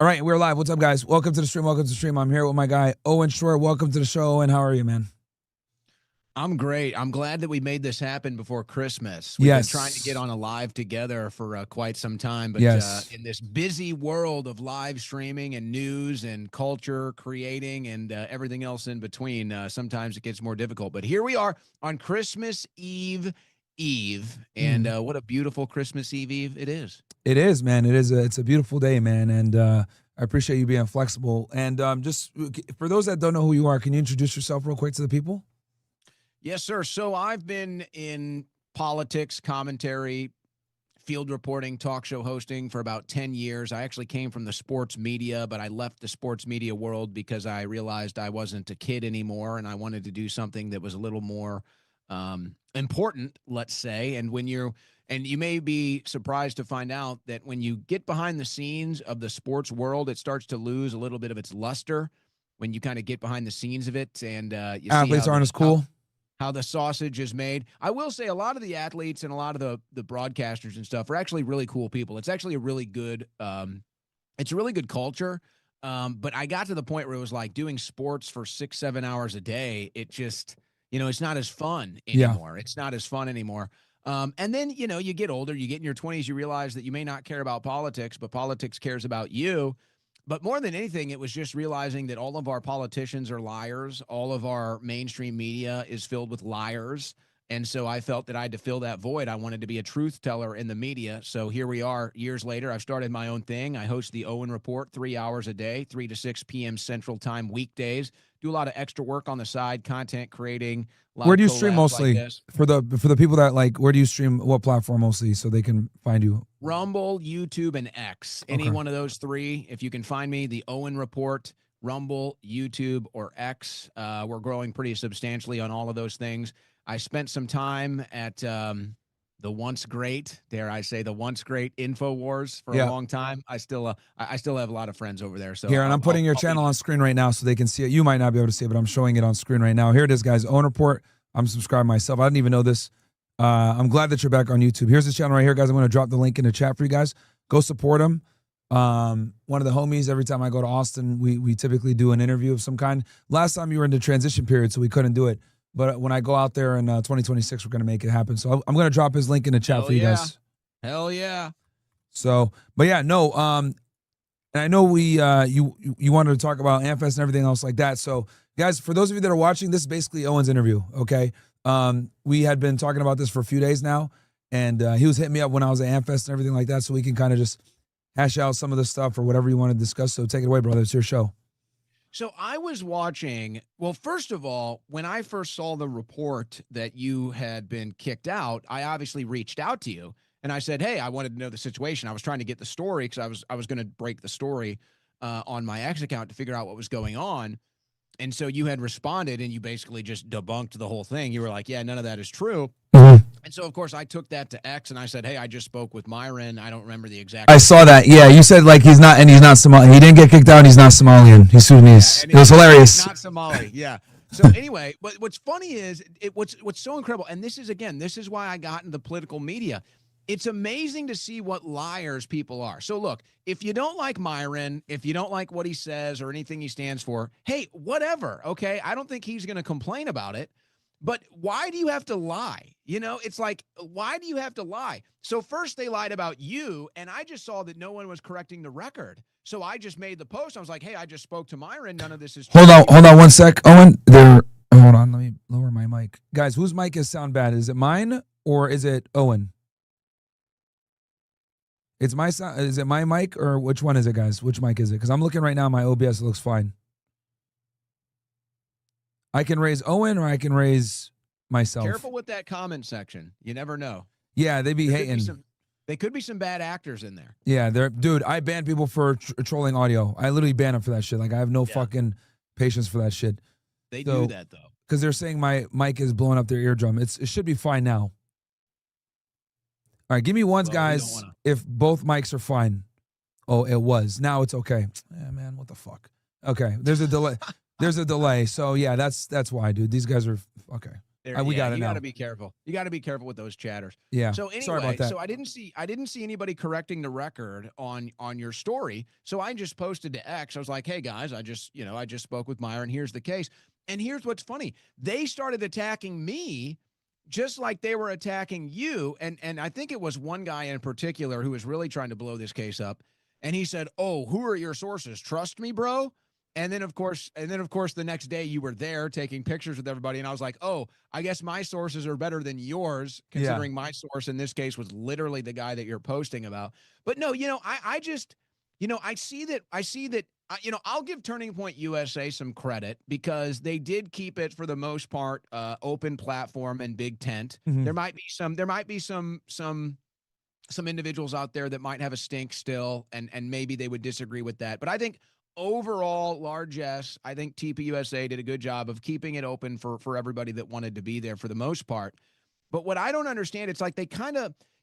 All right, we're live. What's up, guys? Welcome to the stream. Welcome to the stream. I'm here with my guy, Owen Shroyer. Welcome to the show, Owen. How are you, man? I'm great. I'm glad that we made this happen before Christmas. We've been trying to get Yes. on a live together for quite some time, but Yes. in this busy world of live streaming and news and culture creating and everything else in between, sometimes it gets more difficult. But here we are on Christmas Eve, and what a beautiful Christmas Eve it is. It is, man. It is. It's a beautiful day, man, and I appreciate you being flexible. And just for those that don't know who you are, can you introduce yourself real quick to the people? Yes, sir. So I've been in politics, commentary, field reporting, talk show hosting for about 10 years. I actually came from the sports media, but I left the sports media world because I realized I wasn't a kid anymore and I wanted to do something that was a little more important, let's say. And you may be surprised to find out that when you get behind the scenes of the sports world, it starts to lose a little bit of its luster when you kind of get behind the scenes of it and you Athletes see aren't as cool. how the sausage is made. I will say a lot of the athletes and a lot of the broadcasters and stuff are actually really cool people. It's actually a really good it's a really good culture. But I got to the point where it was like doing sports for 6-7 hours a day. It just, it's not as fun anymore. It's not as fun anymore. And then, you get older, you get in your 20s, you realize that you may not care about politics, but politics cares about you. But more than anything, it was just realizing that all of our politicians are liars. All of our mainstream media is filled with liars. And so I felt that I had to fill that void. I wanted to be a truth teller in the media. So here we are years later. I've started my own thing. I host the Owen Report 3 hours a day, 3 to 6 p.m. Central Time weekdays. Do a lot of extra work on the side, content creating. Where do you stream mostly? Like for the people that like, where do you stream? What platform mostly so they can find you? Rumble, YouTube, and X. Any one of those three. If you can find me, the Owen Report, Rumble, YouTube, or X. We're growing pretty substantially on all of those things. I spent some time at the once great, dare I say, the once great InfoWars for a long time. I still have a lot of friends over there. So here, and I'm putting your channel on screen right now so they can see it. You might not be able to see it, but I'm showing it on screen right now. Here it is, guys. Owen Report. I'm subscribed myself. I didn't even know this. I'm glad that you're back on YouTube. Here's the channel right here, guys. I'm going to drop the link in the chat for you guys. Go support him. One of the homies, every time I go to Austin, we typically do an interview of some kind. Last time you were in the transition period, so we couldn't do it. But when I go out there in 2026, we're going to make it happen. So I'm going to drop his link in the chat for you guys. Hell yeah. So, but yeah, no. And I know you wanted to talk about Amfest and everything else like that. So, guys, for those of you that are watching, this is basically Owen's interview, okay? We had been talking about this for a few days now, and he was hitting me up when I was at Amfest and everything like that, so we can kind of just hash out some of the stuff or whatever you want to discuss. So take it away, brother. It's your show. So I was watching, well, first of all, when I first saw the report that you had been kicked out, I obviously reached out to you and I said, hey, I wanted to know the situation. I was trying to get the story because I was going to break the story on my X account to figure out what was going on. And so you had responded and you basically just debunked the whole thing. You were like, yeah, none of that is true. And so, of course, I took that to X and I said, hey, I just spoke with Myron. I don't remember the exact. I saw that. Yeah, you said like he's not Somali. He didn't get kicked out. He's not Somalian. He's Sudanese. It was hilarious. He's not Somali. Yeah. So anyway, but what's funny is what's so incredible. And this is why I got into the political media. It's amazing to see what liars people are. So look, if you don't like Myron, if you don't like what he says or anything he stands for, hey, whatever. Okay. I don't think he's going to complain about it. But why do you have to lie? It's like, why do you have to lie? So first they lied about you, and I just saw that no one was correcting the record. So I just made the post. I was like, hey, I just spoke to Myron. None of this is true. Hold on 1 sec, Owen. Hold on, let me lower my mic. Guys, whose mic is sound bad? Is it mine or is it Owen? It's my sound. Is it my mic or which one is it, guys? Which mic is it? Because I'm looking right now, my OBS looks fine. I can raise Owen or I can raise myself. Careful with that comment section. You never know. Yeah, they be hating. They could be some bad actors in there. Yeah, dude, I ban people for trolling audio. I literally ban them for that shit. Like, I have no fucking patience for that shit. They do that, though. Because they're saying my mic is blowing up their eardrum. It should be fine now. All right, give me ones, guys, if both mics are fine. Oh, it was. Now it's okay. Yeah, man, what the fuck? Okay, there's a delay. There's a delay. So, yeah, that's why, dude. These guys are okay. We got it you now. got to be careful. You got to be careful with those chatters. Yeah. So anyway, Sorry about that. so I didn't see anybody correcting the record on your story. So I just posted to X. I was like, "Hey guys, I just spoke with Myron. Here's the case." And here's what's funny. They started attacking me just like they were attacking you. And I think it was one guy in particular who was really trying to blow this case up. And he said, "Oh, who are your sources? Trust me, bro." And then of course, the next day you were there taking pictures with everybody. And I was like, "Oh, I guess my sources are better than yours, considering my source in this case was literally the guy that you're posting about." But no, I just, I see that, I'll give Turning Point USA some credit because they did keep it for the most part, open platform and big tent. Mhm. There might be some individuals out there that might have a stink still, and maybe they would disagree with that. But I think overall, largesse, I think TPUSA did a good job of keeping it open for everybody that wanted to be there for the most part. But what I don't understand, it's like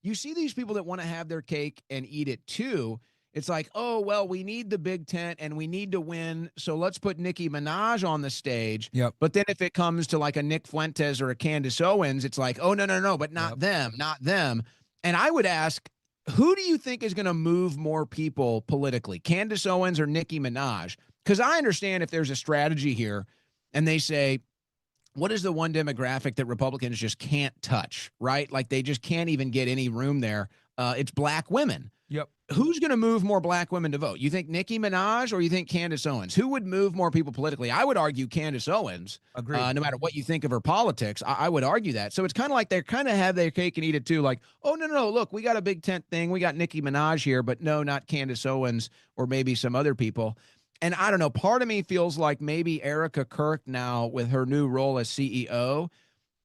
you see these people that want to have their cake and eat it too. It's like, oh, well, we need the big tent and we need to win, so let's put Nicki Minaj on the stage. Yep. But then if it comes to like a Nick Fuentes or a Candace Owens, it's like, oh, no, but not them, not them. And I would ask, who do you think is going to move more people politically, Candace Owens or Nicki Minaj? Because I understand if there's a strategy here and they say, what is the one demographic that Republicans just can't touch, right? Like they just can't even get any room there. It's black women. Yep. Who's going to move more black women to vote? You think Nicki Minaj or you think Candace Owens? Who would move more people politically? I would argue Candace Owens. Agreed. No matter what you think of her politics, I would argue that. So it's kind of like they kind of have their cake and eat it too. Like, oh, no, look, we got a big tent thing. We got Nicki Minaj here, but no, not Candace Owens or maybe some other people. And I don't know, part of me feels like maybe Erica Kirk now with her new role as CEO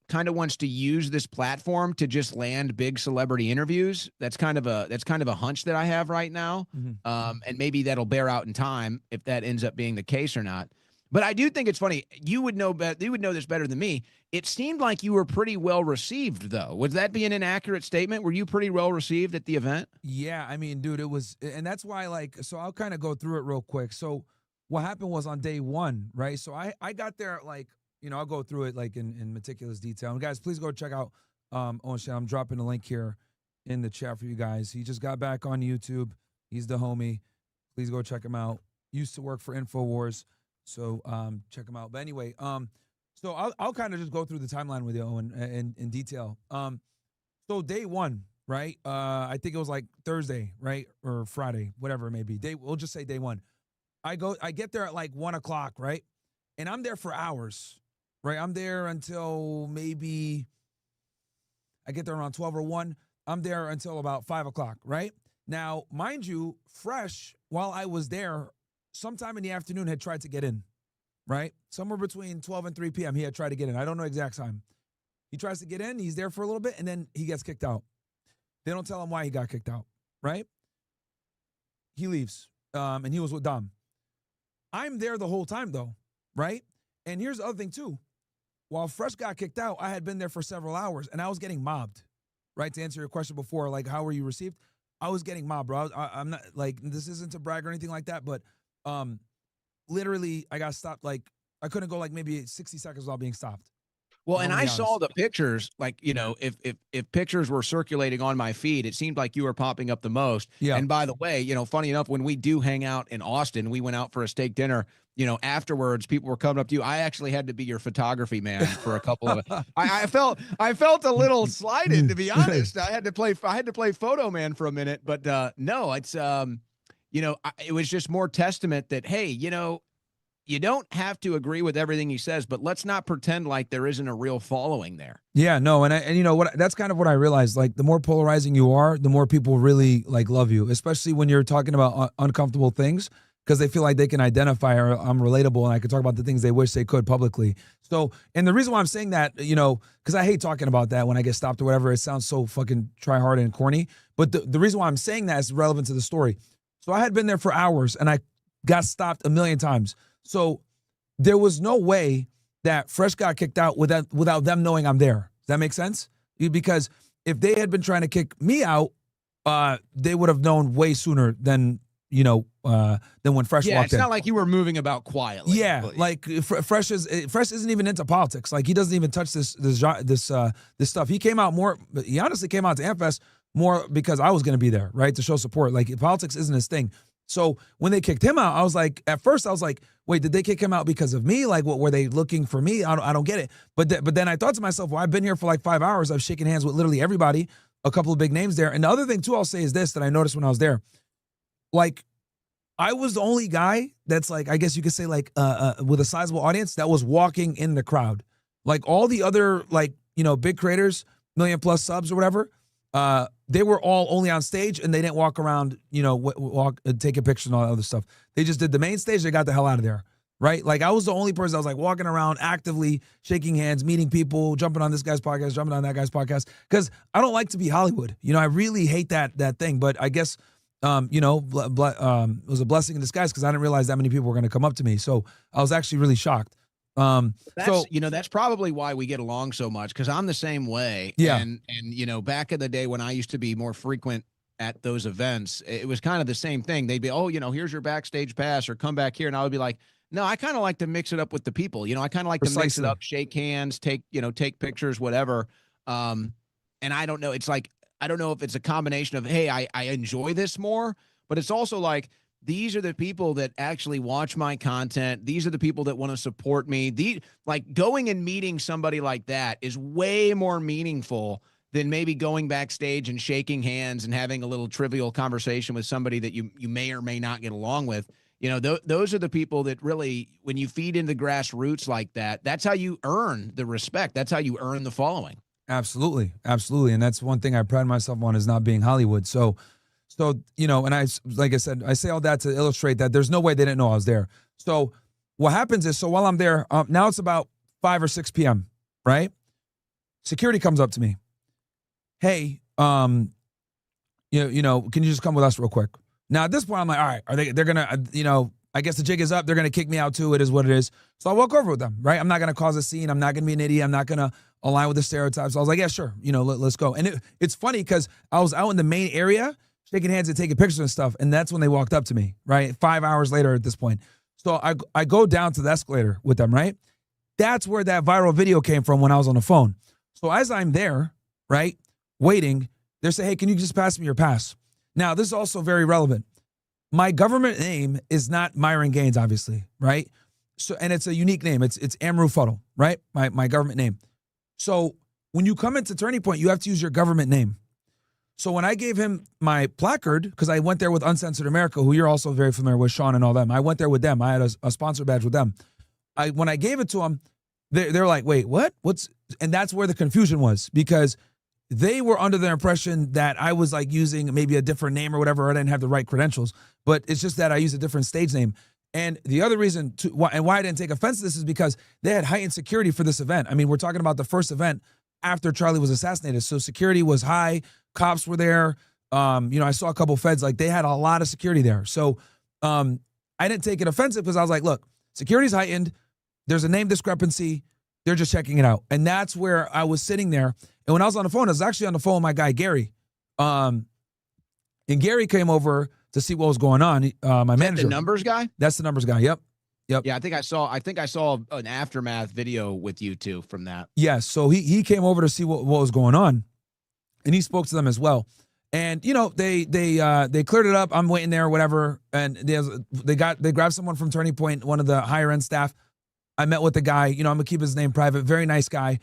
kind of wants to use this platform to just land big celebrity interviews. That's kind of a hunch that I have right now. Mm-hmm. And maybe that'll bear out in time if that ends up being the case or not. But I do think it's funny. You would know this better than me. It seemed like you were pretty well received, though. Would that be an inaccurate statement? Were you pretty well received at the event? Yeah, I mean, dude, it was, and that's why, so I'll kind of go through it real quick. So what happened was on day one, right? So I got there I'll go through it in meticulous detail. And guys, please go check out Owen Shroyer. I'm dropping a link here in the chat for you guys. He just got back on YouTube. He's the homie. Please go check him out. Used to work for InfoWars, so check him out. But anyway, so I'll kind of just go through the timeline with you, Owen, in detail. So day one, right? I think it was like Thursday, right, or Friday, whatever it may be. We'll just say day one. I get there at like 1 o'clock, right, and I'm there for hours. Right, I'm there until maybe I get there around 12 or 1. I'm there until about 5 o'clock, right? Now, mind you, Fresh, while I was there, sometime in the afternoon had tried to get in, right? Somewhere between 12 and 3 p.m. he had tried to get in. I don't know exact time. He tries to get in, he's there for a little bit, and then he gets kicked out. They don't tell him why he got kicked out, right? He leaves, and he was with Dom. I'm there the whole time, though, right? And here's the other thing, too. While Fresh got kicked out, I had been there for several hours, and I was getting mobbed, right? To answer your question before, like, how were you received? I was getting mobbed, bro. I'm not, like, this isn't to brag or anything like that, but literally, I got stopped, like, I couldn't go, like, maybe 60 seconds without being stopped. Well, and I saw the pictures, like, if pictures were circulating on my feed, it seemed like you were popping up the most. Yeah. And by the way, funny enough, when we do hang out in Austin, we went out for a steak dinner. Afterwards, people were coming up to you. I actually had to be your photography man for a couple of. I felt a little slighted, to be honest. I had to play photo man for a minute, but no, it's it was just more testament that, hey, you don't have to agree with everything he says, but let's not pretend like there isn't a real following there. Yeah, no, and you know what? That's kind of what I realized. Like, the more polarizing you are, the more people really love you, especially when you're talking about uncomfortable things, because they feel like they can identify or I'm relatable and I can talk about the things they wish they could publicly. So, and the reason why I'm saying that, because I hate talking about that when I get stopped or whatever. It sounds so fucking try hard and corny. But the reason why I'm saying that is relevant to the story. So I had been there for hours and I got stopped a million times. So there was no way that Fresh got kicked out without them knowing I'm there. Does that make sense? Because if they had been trying to kick me out, they would have known way sooner than than when Fresh Yeah, walked it's in. not like you were moving about quietly. Yeah, but- like Fresh isn't even into politics. Like he doesn't even touch this stuff. He came out more. He honestly came out to Amfest more because I was going to be there, right, to show support. Like politics isn't his thing. So when they kicked him out, I was like, at first I was like, wait, did they kick him out because of me? Like, what were they looking for me? I don't get it. But then I thought to myself, well, I've been here for like 5 hours. I've shaken hands with literally everybody, a couple of big names there. And the other thing too, I'll say is this that I noticed when I was there, like. I was the only guy that's like, I guess you could say like with a sizable audience that was walking in the crowd. Like all the other like, big creators, 1 million+ subs or whatever, they were all only on stage and they didn't walk around, walk, take a picture and all that other stuff. They just did the main stage. They got the hell out of there, right? Like I was the only person that was like walking around actively, shaking hands, meeting people, jumping on this guy's podcast, jumping on that guy's podcast. Because I don't like to be Hollywood. I really hate that thing. But I guess it was a blessing in disguise because I didn't realize that many people were going to come up to me. So I was actually really shocked. That's probably why we get along so much, because I'm the same way. Yeah. And back in the day when I used to be more frequent at those events, it was kind of the same thing. They'd be, oh, here's your backstage pass, or come back here. And I would be like, no, I kind of like to mix it up with the people. I kind of like to mix it up, shake hands, take pictures, whatever. And I don't know. It's like, I don't know if it's a combination of, hey, I enjoy this more, but it's also like, these are the people that actually watch my content. These are the people that want to support me. Like going and meeting somebody like that is way more meaningful than maybe going backstage and shaking hands and having a little trivial conversation with somebody that you may or may not get along with. Those are the people that really, when you feed into grassroots like that, that's how you earn the respect. That's how you earn the following. Absolutely. And that's one thing I pride myself on, is not being Hollywood. So, and like I said, I say all that to illustrate that there's no way they didn't know I was there. So what happens is, while I'm there, now it's about 5 or 6 p.m., right? Security comes up to me. Hey, can you just come with us real quick? Now at this point, I'm like, all right, they're gonna, I guess the jig is up. They're gonna kick me out too. It is what it is. So I walk over with them, right? I'm not gonna cause a scene. I'm not gonna be an idiot. I'm not gonna align with the stereotypes. So I was like, yeah, sure. Let's go. And it's funny because I was out in the main area shaking hands and taking pictures and stuff. And that's when they walked up to me, right? 5 hours later at this point. So I go down to the escalator with them, right? That's where that viral video came from when I was on the phone. So as I'm there, right, waiting, they say, hey, can you just pass me your pass? Now, this is also very relevant. My government name is not Myron Gaines, obviously, right? So, and it's a unique name. It's Amru Fuddle, right? My government name. So when you come into Turning Point, you have to use your government name. So when I gave him my placard, because I went there with Uncensored America, who you're also very familiar with, Sean and all them. I went there with them. I had a sponsor badge with them. When I gave it to them, they're like, wait, what? And that's where the confusion was, because they were under the impression that I was like using maybe a different name or whatever, or I didn't have the right credentials. But it's just that I used a different stage name. And the other reason why I didn't take offense to this is because they had heightened security for this event. I mean, we're talking about the first event after Charlie was assassinated. So security was high. Cops were there. I saw a couple feds. Like, they had a lot of security there. So I didn't take it offensive, because I was like, look, security's heightened. There's a name discrepancy. They're just checking it out. And that's where I was sitting there. And when I was on the phone, I was actually on the phone with my guy, Gary. And Gary came over to see what was going on. My manager. The numbers guy? That's the numbers guy. Yep. Yeah, I think I saw an aftermath video with you two from that. Yes. So he came over to see what was going on, and he spoke to them as well. And they cleared it up. I'm waiting there, or whatever. And they grabbed someone from Turning Point, one of the higher end staff. I met with the guy. I'm gonna keep his name private. Very nice guy.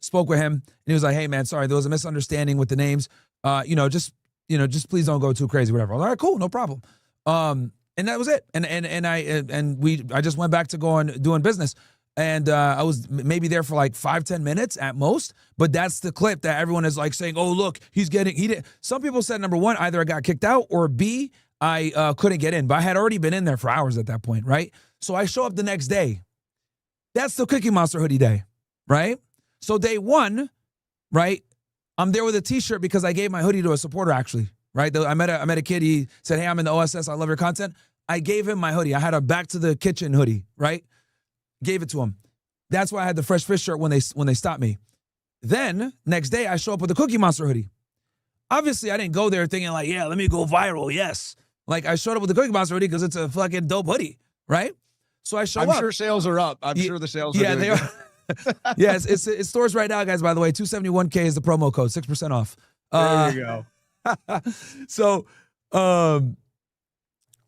Spoke with him, and he was like, "Hey man, sorry, there was a misunderstanding with the names. Just please don't go too crazy, whatever." I was like, all right, cool, no problem. And that was it. I just went back to doing business. And I was maybe there for like 5-10 minutes at most. But that's the clip that everyone is like saying, oh, look, he did. Some people said, number one, either I got kicked out, or B, I couldn't get in. But I had already been in there for hours at that point, right? So I show up the next day. That's the Cookie Monster hoodie day, right? So day one, right, I'm there with a T-shirt because I gave my hoodie to a supporter, actually, right? I met a kid. He said, hey, I'm in the OSS. I love your content. I gave him my hoodie. I had a Back to the Kitchen hoodie, right? Gave it to him. That's why I had the Fresh Fish shirt when they stopped me. Then next day, I show up with the Cookie Monster hoodie. Obviously, I didn't go there thinking like, yeah, let me go viral. Yes. Like, I showed up with the Cookie Monster hoodie because it's a fucking dope hoodie, right? So I show up. I'm sure sales are up. I'm sure the sales are doing they are. Yes, it stores right now, guys, by the way. 271K is the promo code, 6% off. There you go.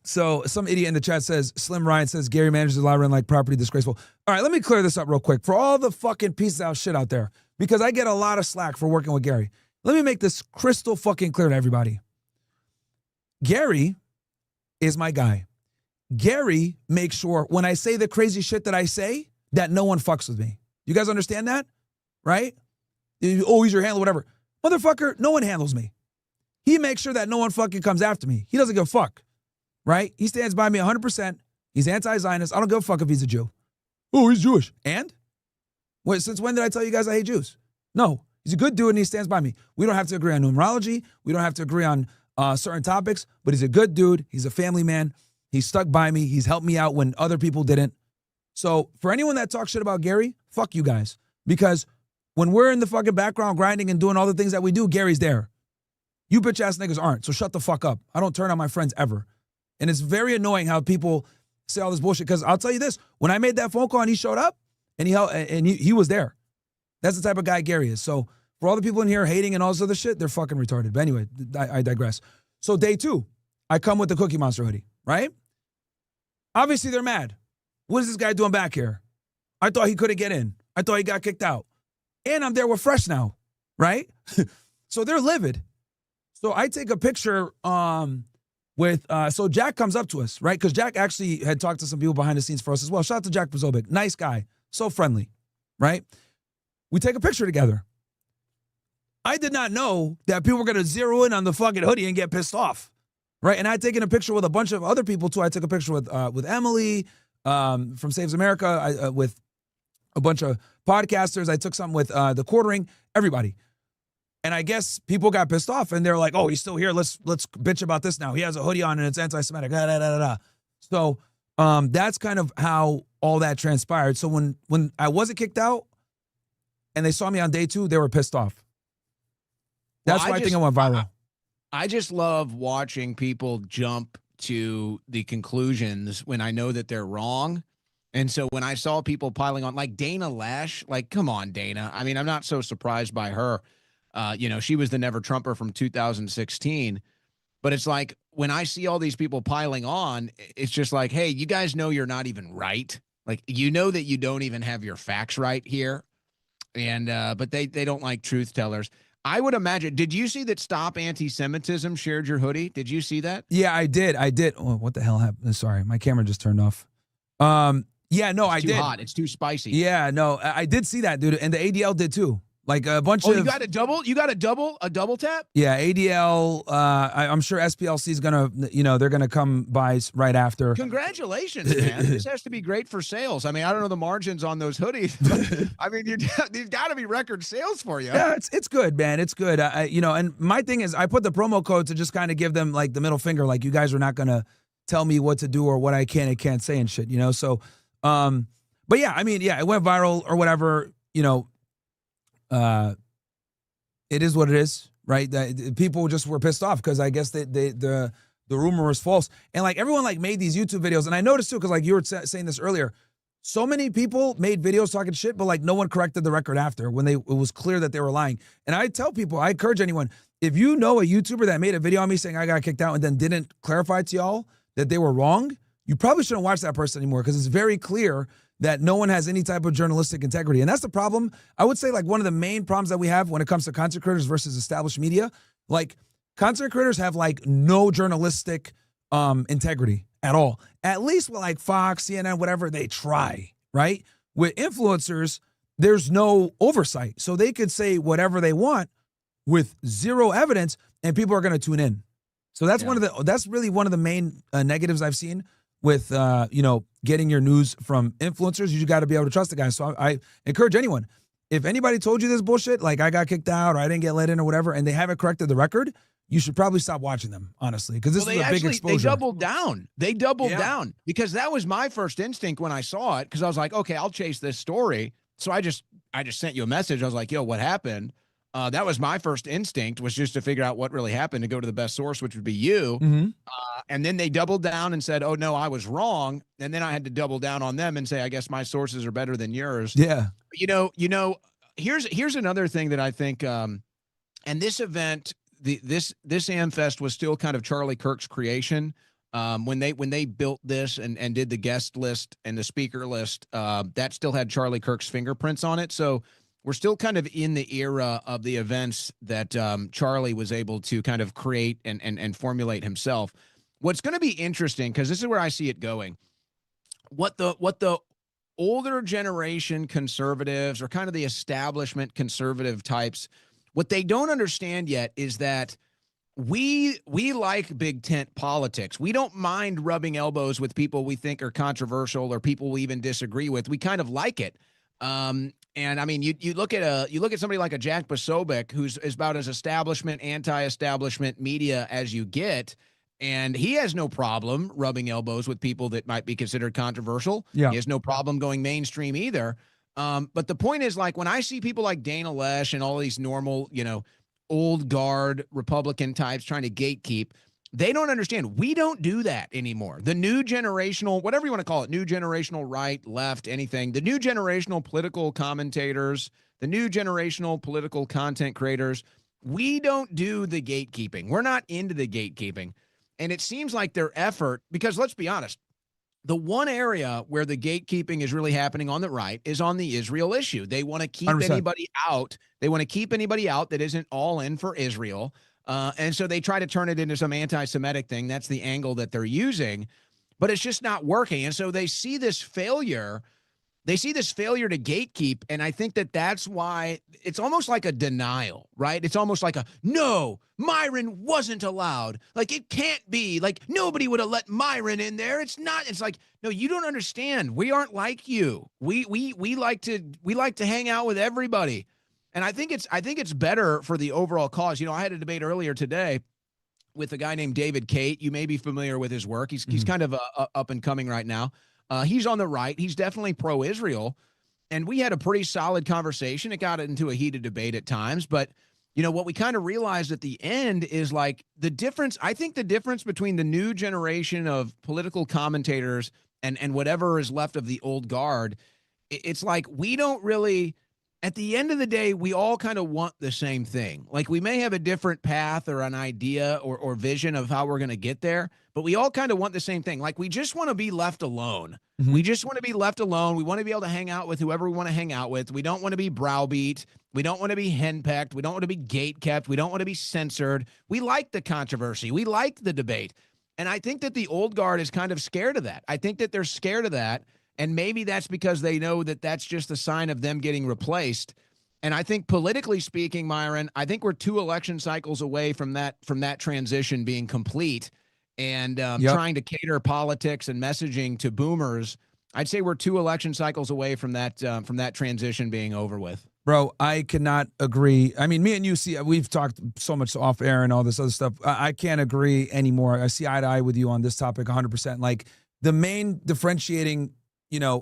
So some idiot in the chat says, Slim Ryan says, Gary manages a lot of like property, disgraceful. All right, let me clear this up real quick. For all the fucking pieces out shit out there, because I get a lot of slack for working with Gary. Let me make this crystal fucking clear to everybody. Gary is my guy. Gary makes sure when I say the crazy shit that I say, that no one fucks with me. You guys understand that? Right? Oh, he's your handler, whatever. Motherfucker, no one handles me. He makes sure that no one fucking comes after me. He doesn't give a fuck. Right? He stands by me 100%. He's anti-Zionist. I don't give a fuck if he's a Jew. Oh, he's Jewish. And? Wait, since when did I tell you guys I hate Jews? No. He's a good dude and he stands by me. We don't have to agree on numerology. We don't have to agree on certain topics, but he's a good dude. He's a family man. He's stuck by me. He's helped me out when other people didn't. So for anyone that talks shit about Gary, fuck you guys. Because when we're in the fucking background grinding and doing all the things that we do, Gary's there. You bitch ass niggas aren't, so shut the fuck up. I don't turn on my friends ever. And it's very annoying how people say all this bullshit, because I'll tell you this, when I made that phone call and he showed up, and he was there. That's the type of guy Gary is. So for all the people in here hating and all this other shit, they're fucking retarded. But anyway, I digress. So day 2, I come with the Cookie Monster hoodie, right? Obviously they're mad. What is this guy doing back here? I thought he couldn't get in. I thought he got kicked out. And I'm there with Fresh now, right? So they're livid. So I take a picture so Jack comes up to us, right? Because Jack actually had talked to some people behind the scenes for us as well. Shout out to Jack Pozobic. Nice guy. So friendly, right? We take a picture together. I did not know that people were going to zero in on the fucking hoodie and get pissed off, right? And I'd taken a picture with a bunch of other people too. I took a picture with Emily from Saves America, with a bunch of podcasters. I took something with the Quartering, everybody. And I guess people got pissed off and they're like, oh, he's still here. Let's bitch about this now. He has a hoodie on and it's anti-Semitic. So that's kind of how all that transpired. So when I wasn't kicked out and they saw me on day 2, they were pissed off. That's why I think I went viral. I just love watching people jump to the conclusions when I know that they're wrong. And so when I saw people piling on, like Dana Lash, like, come on, Dana. I mean, I'm not so surprised by her. She was the Never Trumper from 2016. But it's like when I see all these people piling on, it's just like, hey, you guys know you're not even right. Like, you know that you don't even have your facts right here. And but they don't like truth tellers. I would imagine. Did you see that Stop Anti-Semitism shared your hoodie? Did you see that? Yeah, I did. Oh, what the hell happened? Sorry, my camera just turned off. Yeah, no, I did. It's too hot. It's too spicy. Yeah, no, I did see that, dude, and the ADL did too. Like a bunch of. You got a double. You got a double tap. Yeah, ADL. I'm sure SPLC is gonna. They're gonna come by right after. Congratulations, man! This has to be great for sales. I mean, I don't know the margins on those hoodies, but I mean, these got to be record sales for you. Yeah, it's good, man. It's good. And my thing is, I put the promo code to just kind of give them like the middle finger, like you guys are not gonna tell me what to do or what I can and can't say and shit. So, but yeah, I mean, yeah, it went viral or whatever. It is what it is, right? People just were pissed off because I guess the rumor was false, and like everyone like made these YouTube videos, and I noticed too because like you were saying this earlier, so many people made videos talking shit, but like no one corrected the record after when it was clear that they were lying. And I tell people, I encourage anyone, if you know a YouTuber that made a video on me saying I got kicked out and then didn't clarify to y'all that they were wrong, you probably shouldn't watch that person anymore because it's very clear that no one has any type of journalistic integrity. And that's the problem. I would say like one of the main problems that we have when it comes to content creators versus established media, like content creators have like no journalistic integrity at all. At least with like Fox, CNN, whatever, they try, right? With influencers, there's no oversight. So they could say whatever they want with zero evidence and people are going to tune in. So that's that's really one of the main negatives I've seen with, getting your news from influencers. You got to be able to trust the guys. So I encourage anyone, if anybody told you this bullshit, like I got kicked out or I didn't get let in or whatever, and they haven't corrected the record, you should probably stop watching them, honestly, because this is a big exposure. They doubled down. They doubled down because that was my first instinct when I saw it, because I was like, okay, I'll chase this story. So I just sent you a message. I was like, yo, what happened? That was my first instinct, was just to figure out what really happened, to go to the best source, which would be you. Mm-hmm. And then they doubled down and said, oh, no, I was wrong. And then I had to double down on them and say, I guess my sources are better than yours. Yeah. Here's another thing that I think, and this event, this Amfest was still kind of Charlie Kirk's creation. When they built this and did the guest list and the speaker list, that still had Charlie Kirk's fingerprints on it. So we're still kind of in the era of the events that Charlie was able to kind of create and formulate himself. What's going to be interesting, because this is where I see it going, what the older generation conservatives, or kind of the establishment conservative types, what they don't understand yet is that we like big tent politics. We don't mind rubbing elbows with people we think are controversial or people we even disagree with. We kind of like it. And I mean, you look at somebody like a Jack Posobiec, who's about as establishment, anti-establishment media as you get, and he has no problem rubbing elbows with people that might be considered controversial. Yeah. He has no problem going mainstream either. But the point is, like, when I see people like Dana Loesch and all these normal, old guard Republican types trying to gatekeep, they don't understand. We don't do that anymore. The new generational, whatever you want to call it, new generational right, left, anything, the new generational political commentators, the new generational political content creators, we don't do the gatekeeping. We're not into the gatekeeping. And it seems like their effort, because let's be honest, the one area where the gatekeeping is really happening on the right is on the Israel issue. They want to keep 100%. anybody out. They want to keep anybody out that isn't all in for Israel. And so they try to turn it into some anti-Semitic thing. That's the angle that they're using, but it's just not working. And so they see this failure. They see this failure to gatekeep. And I think that that's why it's almost like a denial, right? It's almost like no, Myron wasn't allowed. Like, it can't be. Like, nobody would have let Myron in there. It's not. It's like, no, you don't understand. We aren't like you. We like to hang out with everybody. And I think it's better for the overall cause. I had a debate earlier today with a guy named David Cate. You may be familiar with his work. He's kind of up and coming right now. He's on the right. He's definitely pro-Israel. And we had a pretty solid conversation. It got into a heated debate at times. But, what we kind of realized at the end is, like, the difference. I think the difference between the new generation of political commentators and whatever is left of the old guard, it's like we don't really, at the end of the day, we all kind of want the same thing. Like, we may have a different path or an idea or vision of how we're going to get there, but we all kind of want the same thing. Like, we just want to be left alone. Mm-hmm. We just want to be left alone. We want to be able to hang out with whoever we want to hang out with. We don't want to be browbeat. We don't want to be henpecked. We don't want to be gatekept. We don't want to be censored. We like the controversy. We like the debate. And I think that the old guard is kind of scared of that. I think that they're scared of that. And maybe that's because they know that that's just a sign of them getting replaced. And I think, politically speaking, Myron, I think we're 2 election cycles away from that transition being complete. And trying to cater politics and messaging to boomers, I'd say we're 2 election cycles away from that transition being over with. Bro, I cannot agree. I mean, me and you we've talked so much off air and all this other stuff. I can't agree anymore. I see eye to eye with you on this topic 100%. Like, the main differentiating,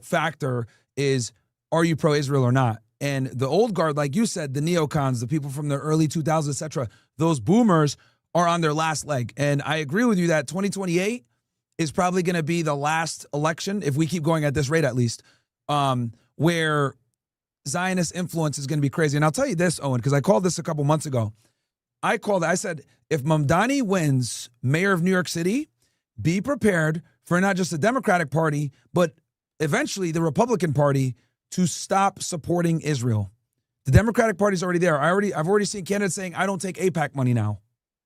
factor is, are you pro-Israel or not? And the old guard, like you said, the neocons, the people from the early 2000s, et cetera, those boomers are on their last leg. And I agree with you that 2028 is probably going to be the last election, if we keep going at this rate at least, where Zionist influence is going to be crazy. And I'll tell you this, Owen, because I called this a couple months ago. I said, if Mamdani wins mayor of New York City, be prepared for not just the Democratic Party, but eventually the Republican Party to stop supporting Israel. The Democratic Party's already there. I've already seen candidates saying, I don't take AIPAC money now,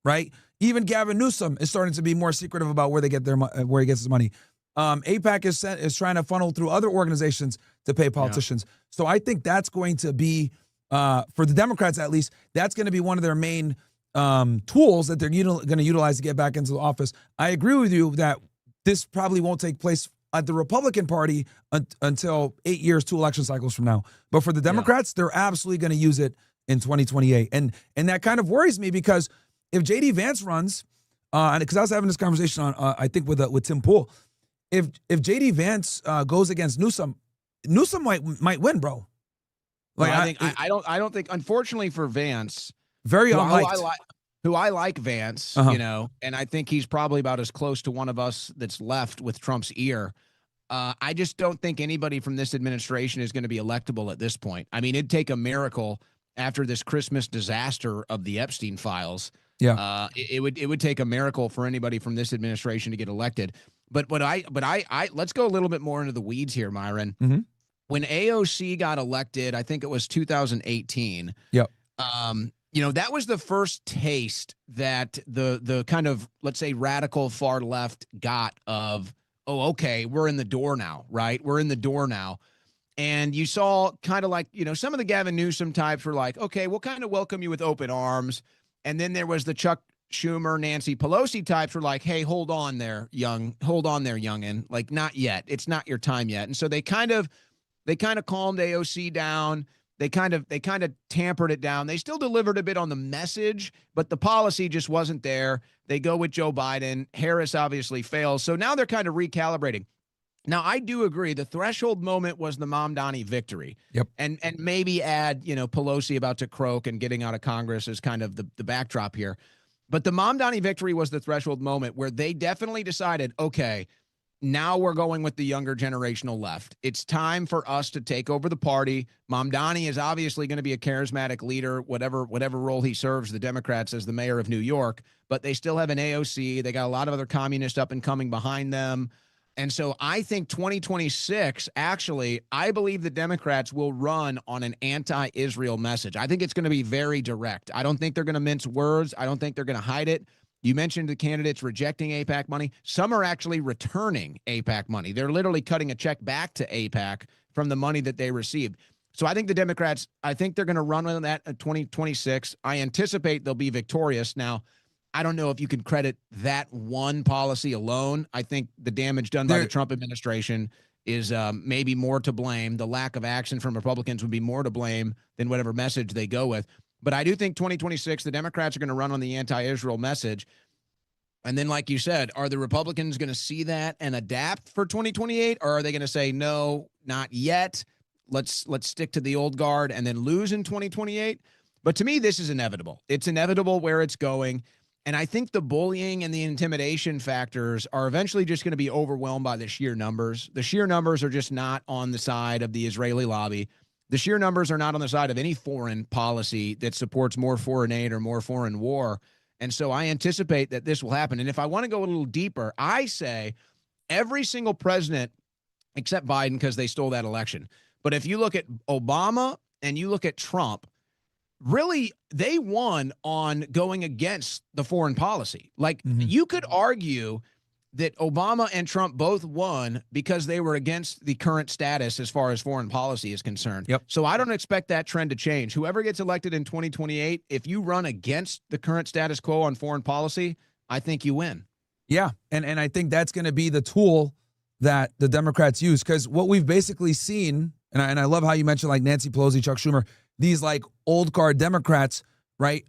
right? Even Gavin Newsom is starting to be more secretive about where he gets his money. AIPAC is trying to funnel through other organizations to pay politicians. Yeah. So I think that's going to be, for the Democrats at least, that's going to be one of their main tools that they're going to utilize to get back into the office. I agree with you that this probably won't take place at the Republican Party until 8 years, 2 election cycles from now. But for the Democrats, they're absolutely going to use it in 2028. And that kind of worries me, because if J.D. Vance runs, because I was having this conversation on, I think with Tim Pool, if J.D. Vance goes against Newsom might win, bro. Like I don't think, unfortunately for Vance, very who unliked. who I like Vance, Uh-huh. you know, and I think he's probably about as close to one of us that's left with Trump's ear. I just don't think anybody from this administration is going to be electable at this point. I mean, it'd take a miracle after this Christmas disaster of the Epstein files. Yeah. It would take a miracle for anybody from this administration to get elected. But let's go a little bit more into the weeds here, Myron. Mhm. When AOC got elected, I think it was 2018. Yep. You know, that was the first taste that the kind of, let's say, radical far left got of, oh, okay, we're in the door now, right? We're in the door now. And you saw kind of like, you know, some of the Gavin Newsom types were like, okay, we'll kind of welcome you with open arms. And then there was the Chuck Schumer, Nancy Pelosi types were like, hey, hold on there, youngin'. Like, not yet. It's not your time yet. And so they kind of calmed AOC down. They kind of tampered it down. They still delivered a bit on the message, but the policy just wasn't there. They go with Joe Biden. Harris obviously fails. So now they're kind of recalibrating. Now, I do agree the threshold moment was the Mamdani victory. Yep. And maybe add, you know, Pelosi about to croak and getting out of Congress as kind of the backdrop here. But the Mamdani victory was the threshold moment where they definitely decided, okay, now we're going with the younger generational left. It's time for us to take over the party. Mamdani is obviously going to be a charismatic leader, whatever role he serves the Democrats as the mayor of New York, but they still have an AOC. They got a lot of other communists up and coming behind them. And so I think 2026, actually, I believe the Democrats will run on an anti-Israel message. I think it's going to be very direct. I don't think they're going to mince words. I don't think they're going to hide it. You mentioned the candidates rejecting AIPAC money. Some are actually returning AIPAC money. They're literally cutting a check back to AIPAC from the money that they received. So I think the Democrats, I think they're going to run on that in 2026. I anticipate they'll be victorious. Now, I don't know if you can credit that one policy alone. I think the damage done by the Trump administration is maybe more to blame. The lack of action from Republicans would be more to blame than whatever message they go with. But I do think 2026, the Democrats are going to run on the anti-Israel message. And then, like you said, are the Republicans going to see that and adapt for 2028? Or are they going to say, no, not yet? Let's stick to the old guard and then lose in 2028? But to me, this is inevitable. It's inevitable where it's going. And I think the bullying and the intimidation factors are eventually just going to be overwhelmed by the sheer numbers. The sheer numbers are just not on the side of the Israeli lobby. The sheer numbers are not on the side of any foreign policy that supports more foreign aid or more foreign war. And so I anticipate that this will happen. And if I want to go a little deeper, I say every single president, except Biden, because they stole that election. But if you look at Obama and you look at Trump, really, they won on going against the foreign policy. Like, you could argue that Obama and Trump both won because they were against the current status as far as foreign policy is concerned. Yep. So I don't expect that trend to change. Whoever gets elected in 2028, if you run against the current status quo on foreign policy, I think you win. Yeah, and I think that's going to be the tool that the Democrats use, because what we've basically seen, and I love how you mentioned like Nancy Pelosi, Chuck Schumer, these like old guard Democrats, right?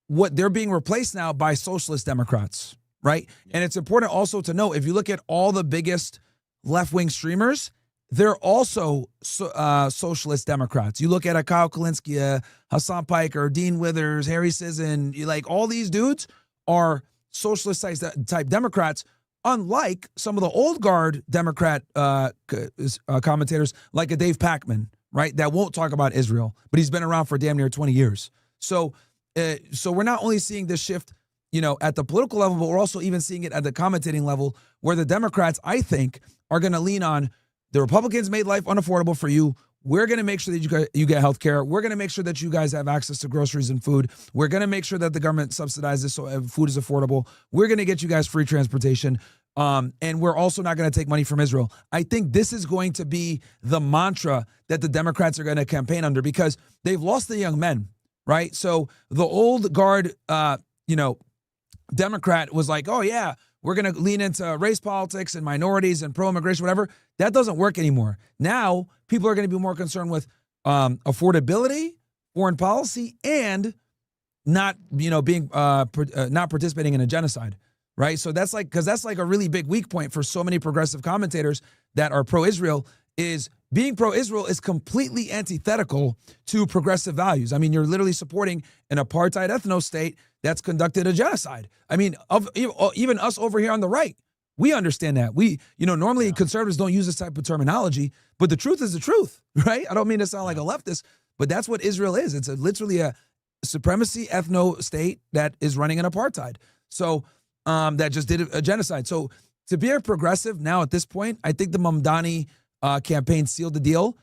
What they're being replaced now by socialist Democrats, right? Yeah. And it's important also to know, if you look at all the biggest left-wing streamers, they're also socialist Democrats. You look at Kyle Kalinske, Hassan Piker, Dean Withers, Harry Sisson, like all these dudes are socialist type Democrats, unlike some of the old guard Democrat commentators like a Dave Pakman, right? That won't talk about Israel, but he's been around for damn near 20 years. So we're not only seeing this shift, you know, at the political level, but we're also even seeing it at the commentating level, where the Democrats, I think, are going to lean on the Republicans made life unaffordable for you. We're going to make sure that you get health care. We're going to make sure that you guys have access to groceries and food. We're going to make sure that the government subsidizes so food is affordable. We're going to get you guys free transportation. And we're also not going to take money from Israel. I think this is going to be the mantra that the Democrats are going to campaign under, because they've lost the young men, right? So the old guard, Democrat was like, oh yeah, we're going to lean into race politics and minorities and pro-immigration, whatever. That doesn't work anymore. Now people are going to be more concerned with affordability, foreign policy, and not, being not participating in a genocide. Right. So because that's like a really big weak point for so many progressive commentators that are pro-Israel, is being pro-Israel is completely antithetical to progressive values. I mean, you're literally supporting an apartheid ethno-state that's conducted a genocide. I mean, even us over here on the right, we understand that. Normally conservatives don't use this type of terminology, but the truth is the truth, right? I don't mean to sound like a leftist, but that's what Israel is. It's literally a supremacy ethno-state that is running an apartheid. So that just did a genocide. So to be a progressive now at this point, I think the Mamdani campaign sealed the deal.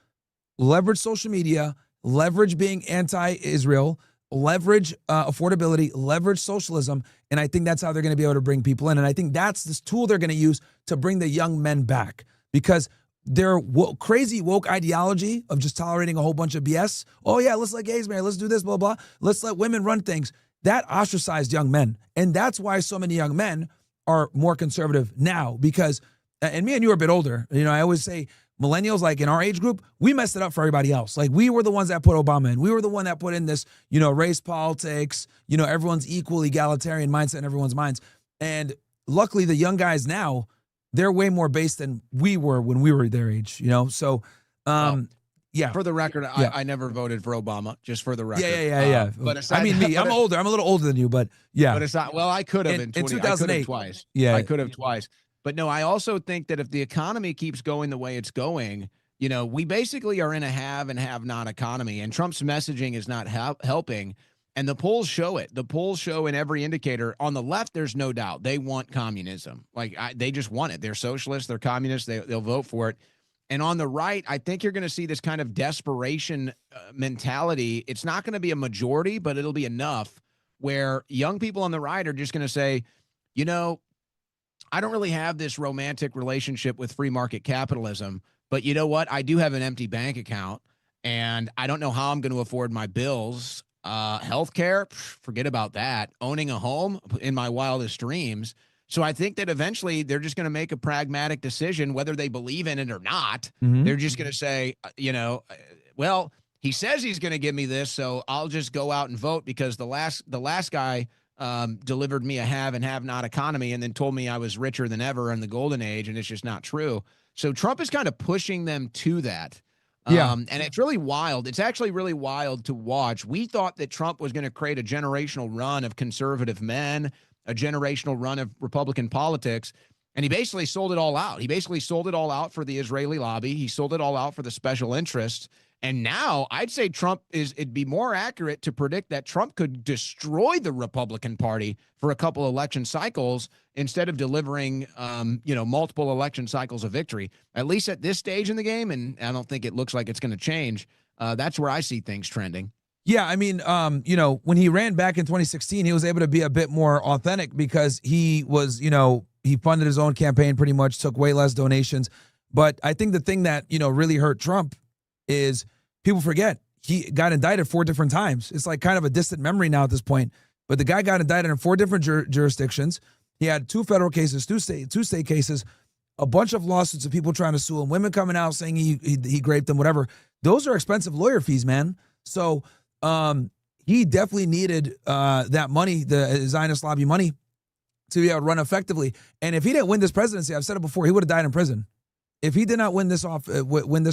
Leverage social media, leverage being anti-Israel, leverage affordability, leverage socialism, and I think that's how they're going to be able to bring people in. And I think that's this tool they're going to use to bring the young men back, because their crazy woke ideology of just tolerating a whole bunch of BS. Oh yeah, let's let gays marry, let's do this, blah, blah. Let's let women run things. That ostracized young men. And that's why so many young men are more conservative now, because, and me and you are a bit older. I always say millennials, like in our age group, we messed it up for everybody else. Like we were the ones that put Obama in. We were the one that put in this, race politics, everyone's equal egalitarian mindset in everyone's minds. And luckily the young guys now, they're way more based than we were when we were their age, So, yeah. For the record, I never voted for Obama, just for the record. Yeah. But I mean, me, I'm older. I'm a little older than you, but yeah. But it's not, well, I could have in 2008. Twice. Yeah. I could have twice. But no, I also think that if the economy keeps going the way it's going, we basically are in a have and have not economy, and Trump's messaging is not helping. And the polls show it. The polls show in every indicator. On the left, there's no doubt. They want communism. They just want it. They're socialists. They're communists. They'll vote for it. And on the right, I think you're going to see this kind of desperation mentality. It's not going to be a majority, but it'll be enough where young people on the right are just going to say, I don't really have this romantic relationship with free market capitalism, but you know what? I do have an empty bank account, and I don't know how I'm going to afford my bills. Healthcare, forget about that. Owning a home in my wildest dreams. So I think that eventually they're just going to make a pragmatic decision, whether they believe in it or not. Mm-hmm. They're just going to say, well, he says he's going to give me this, so I'll just go out and vote, because the last guy delivered me a have and have not economy and then told me I was richer than ever in the golden age, and it's just not true. So Trump is kind of pushing them to that. Yeah. And it's really wild. It's actually really wild to watch. We thought that Trump was going to create a generational run of conservative men, a generational run of Republican politics, and he basically sold it all out. He basically sold it all out for the Israeli lobby. He sold it all out for the special interests. And now I'd say it'd be more accurate to predict that Trump could destroy the Republican Party for a couple election cycles instead of delivering, multiple election cycles of victory, at least at this stage in the game. And I don't think it looks like it's going to change. That's where I see things trending. Yeah, I mean, when he ran back in 2016, he was able to be a bit more authentic because he was, he funded his own campaign pretty much, took way less donations. But I think the thing that, really hurt Trump is people forget he got indicted 4 different times. It's like kind of a distant memory now at this point. But the guy got indicted in 4 different jurisdictions. He had 2 federal cases, 2 state cases, a bunch of lawsuits of people trying to sue him, women coming out saying he raped them, whatever. Those are expensive lawyer fees, man. So he definitely needed that money, the Zionist lobby money, to be able to run effectively. And if he didn't win this presidency, I've said it before, he would have died in prison. If he did not win this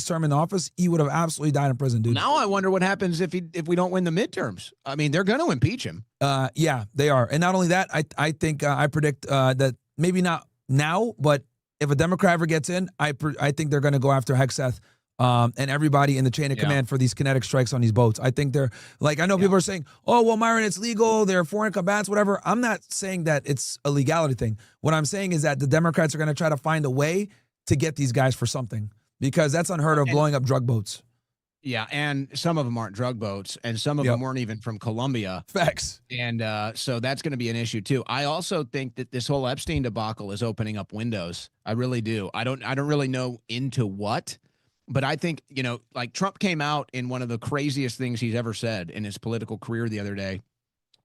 term in office, he would have absolutely died in prison, dude. Now I wonder what happens if we don't win the midterms. I mean, they're going to impeach him. Yeah, they are. And not only that, I think I predict that maybe not now, but if a Democrat ever gets in, I think they're going to go after Hegseth and everybody in the chain of command for these kinetic strikes on these boats. I think they're like, I know people are saying, oh, well, Myron, it's legal. They're foreign combatants, whatever. I'm not saying that it's a legality thing. What I'm saying is that the Democrats are going to try to find a way to get these guys for something, because that's unheard of, blowing up drug boats. Yeah, and some of them aren't drug boats, and some of them weren't even from Colombia. Facts. And so that's going to be an issue too. I also think that this whole Epstein debacle is opening up windows. I really do. I don't really know into what, but I think, like Trump came out in one of the craziest things he's ever said in his political career the other day,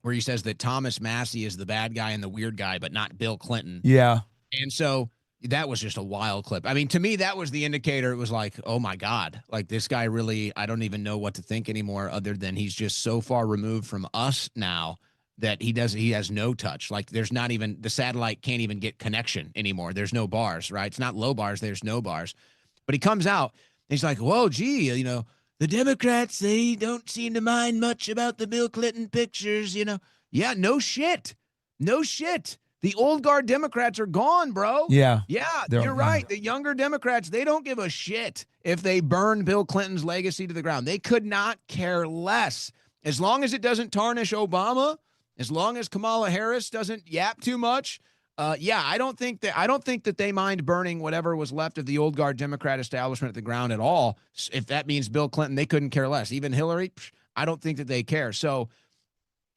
where he says that Thomas Massie is the bad guy and the weird guy, but not Bill Clinton. Yeah. And so that was just a wild clip. I mean, to me, that was the indicator. It was like, oh my God, like this guy really, I don't even know what to think anymore, other than he's just so far removed from us now that he has no touch. Like there's not even, the satellite can't even get connection anymore. There's no bars, right? It's not low bars. There's no bars. But he comes out he's like, whoa, gee, the Democrats, they don't seem to mind much about the Bill Clinton pictures, Yeah, no shit. No shit. The old guard Democrats are gone, bro. Yeah. Yeah, They're- you're right. The younger Democrats, they don't give a shit if they burn Bill Clinton's legacy to the ground. They could not care less. As long as it doesn't tarnish Obama, as long as Kamala Harris doesn't yap too much, I don't think that they mind burning whatever was left of the old guard Democrat establishment at the ground at all. If that means Bill Clinton, they couldn't care less. Even Hillary, I don't think that they care. So,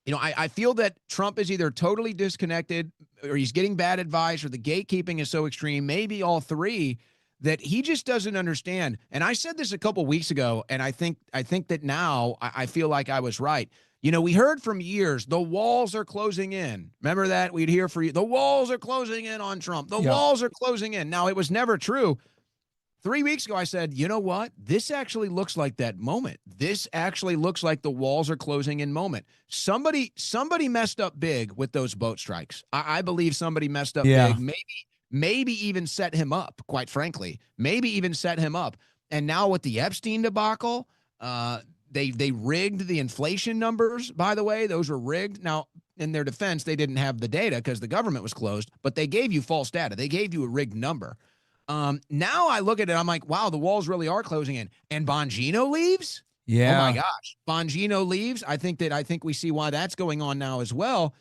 I feel that Trump is either totally disconnected or he's getting bad advice or the gatekeeping is so extreme, maybe all three, that he just doesn't understand. And I said this a couple weeks ago, and I think that now I feel like I was right. We heard from years, the walls are closing in. Remember that? We'd hear for you, the walls are closing in on Trump. The walls are closing in. Now, it was never true. 3 weeks ago, I said, you know what? This actually looks like that moment. This actually looks like the walls are closing in moment. Somebody messed up big with those boat strikes. I believe somebody messed up big. Maybe even set him up, quite frankly. Maybe even set him up. And now with the Epstein debacle, they rigged the inflation numbers, by the way. Those were rigged. Now, in their defense, they didn't have the data because the government was closed, but they gave you false data. They gave you a rigged number. Now I look at it, I'm like, wow, the walls really are closing in. And Bongino leaves? Yeah. Oh my gosh. Bongino leaves. I think we see why that's going on now as well.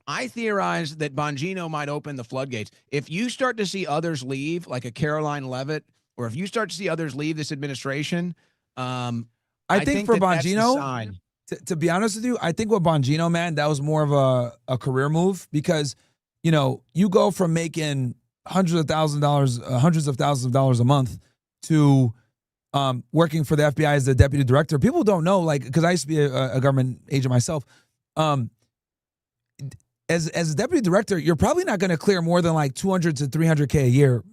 I theorize that Bongino might open the floodgates. If you start to see others leave, like a Caroline Leavitt, or if you start to see others leave this administration, I think for Bongino, to be honest with you, I think with Bongino, man, that was more of a career move because, you go from making hundreds of thousands of dollars a month to working for the FBI as the deputy director. People don't know, because I used to be a government agent myself. As a deputy director, you're probably not going to clear more than like 200 to 300K a year,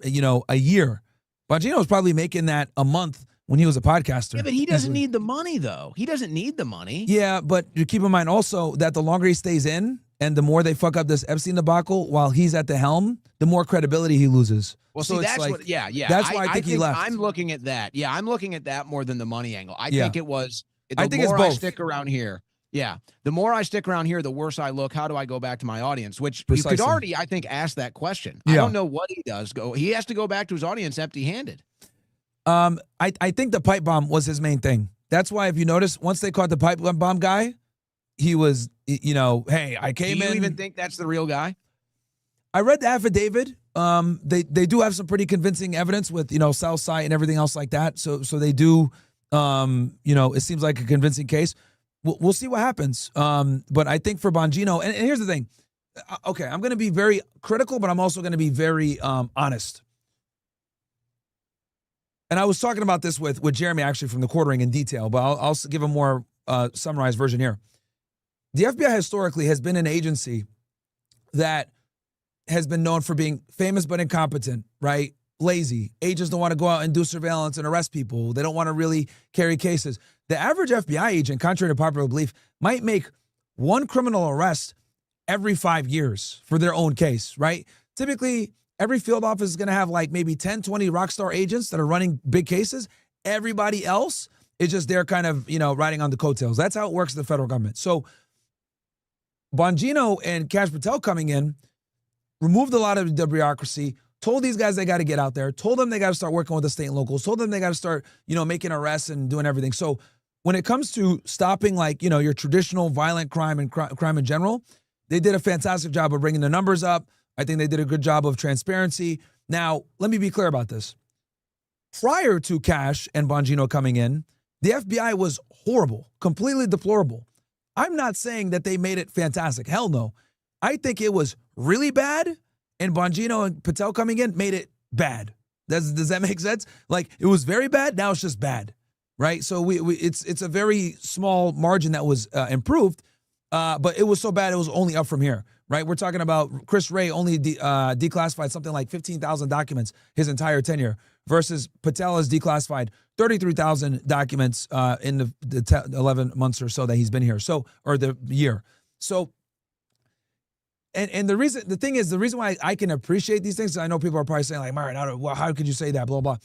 a year. Bongino was probably making that a month when he was a podcaster. Yeah, but he doesn't need the money, though. He doesn't need the money. Yeah, but you keep in mind also that the longer he stays in and the more they fuck up this Epstein debacle while he's at the helm, the more credibility he loses. Well, so see, that's like, what, yeah. That's why I think he left. I'm looking at that. Yeah, I'm looking at that more than the money angle. I think it was, I think it's both. I stick around here. Yeah, the more I stick around here, the worse I look. How do I go back to my audience? Which Precisely. You could already, I think, ask that question. Yeah. I don't know what he does. He has to go back to his audience empty-handed. I think the pipe bomb was his main thing. That's why, if you notice, once they caught the pipe bomb guy, he was, hey, I came in. Do you even think that's the real guy? I read the affidavit. They do have some pretty convincing evidence with, Southside and everything else like that. So they do, it seems like a convincing case. We'll see what happens. But I think for Bongino, and here's the thing. Okay, I'm going to be very critical, but I'm also going to be very honest. And I was talking about this with Jeremy actually from the Quartering in detail, but I'll give a more summarized version here. The FBI historically has been an agency that has been known for being famous but incompetent, right? Lazy. Agents don't want to go out and do surveillance and arrest people. They don't want to really carry cases. The average FBI agent, contrary to popular belief, might make one criminal arrest every 5 years for their own case, right? Typically, every field office is going to have like maybe 10, 20 rock star agents that are running big cases. Everybody else is just there kind of, riding on the coattails. That's how it works in the federal government. So Bongino and Kash Patel coming in removed a lot of the bureaucracy, told these guys they got to get out there, told them they got to start working with the state and locals, told them they got to start, making arrests and doing everything. So when it comes to stopping your traditional violent crime and crime in general, they did a fantastic job of bringing the numbers up. I think they did a good job of transparency. Now, let me be clear about this. Prior to Kash and Bongino coming in, the FBI was horrible, completely deplorable. I'm not saying that they made it fantastic. Hell no. I think it was really bad, and Bongino and Patel coming in made it bad. Does that make sense? It was very bad, now it's just bad, right? So it's a very small margin that was improved, but it was so bad it was only up from here, right? We're talking about Chris Wray only declassified something like 15,000 documents his entire tenure versus Patel has declassified 33,000 documents in the 11 months or so that he's been here. Or the year. So, and the reason why I can appreciate these things, I know people are probably saying like, Myron, how could you say that, blah, blah.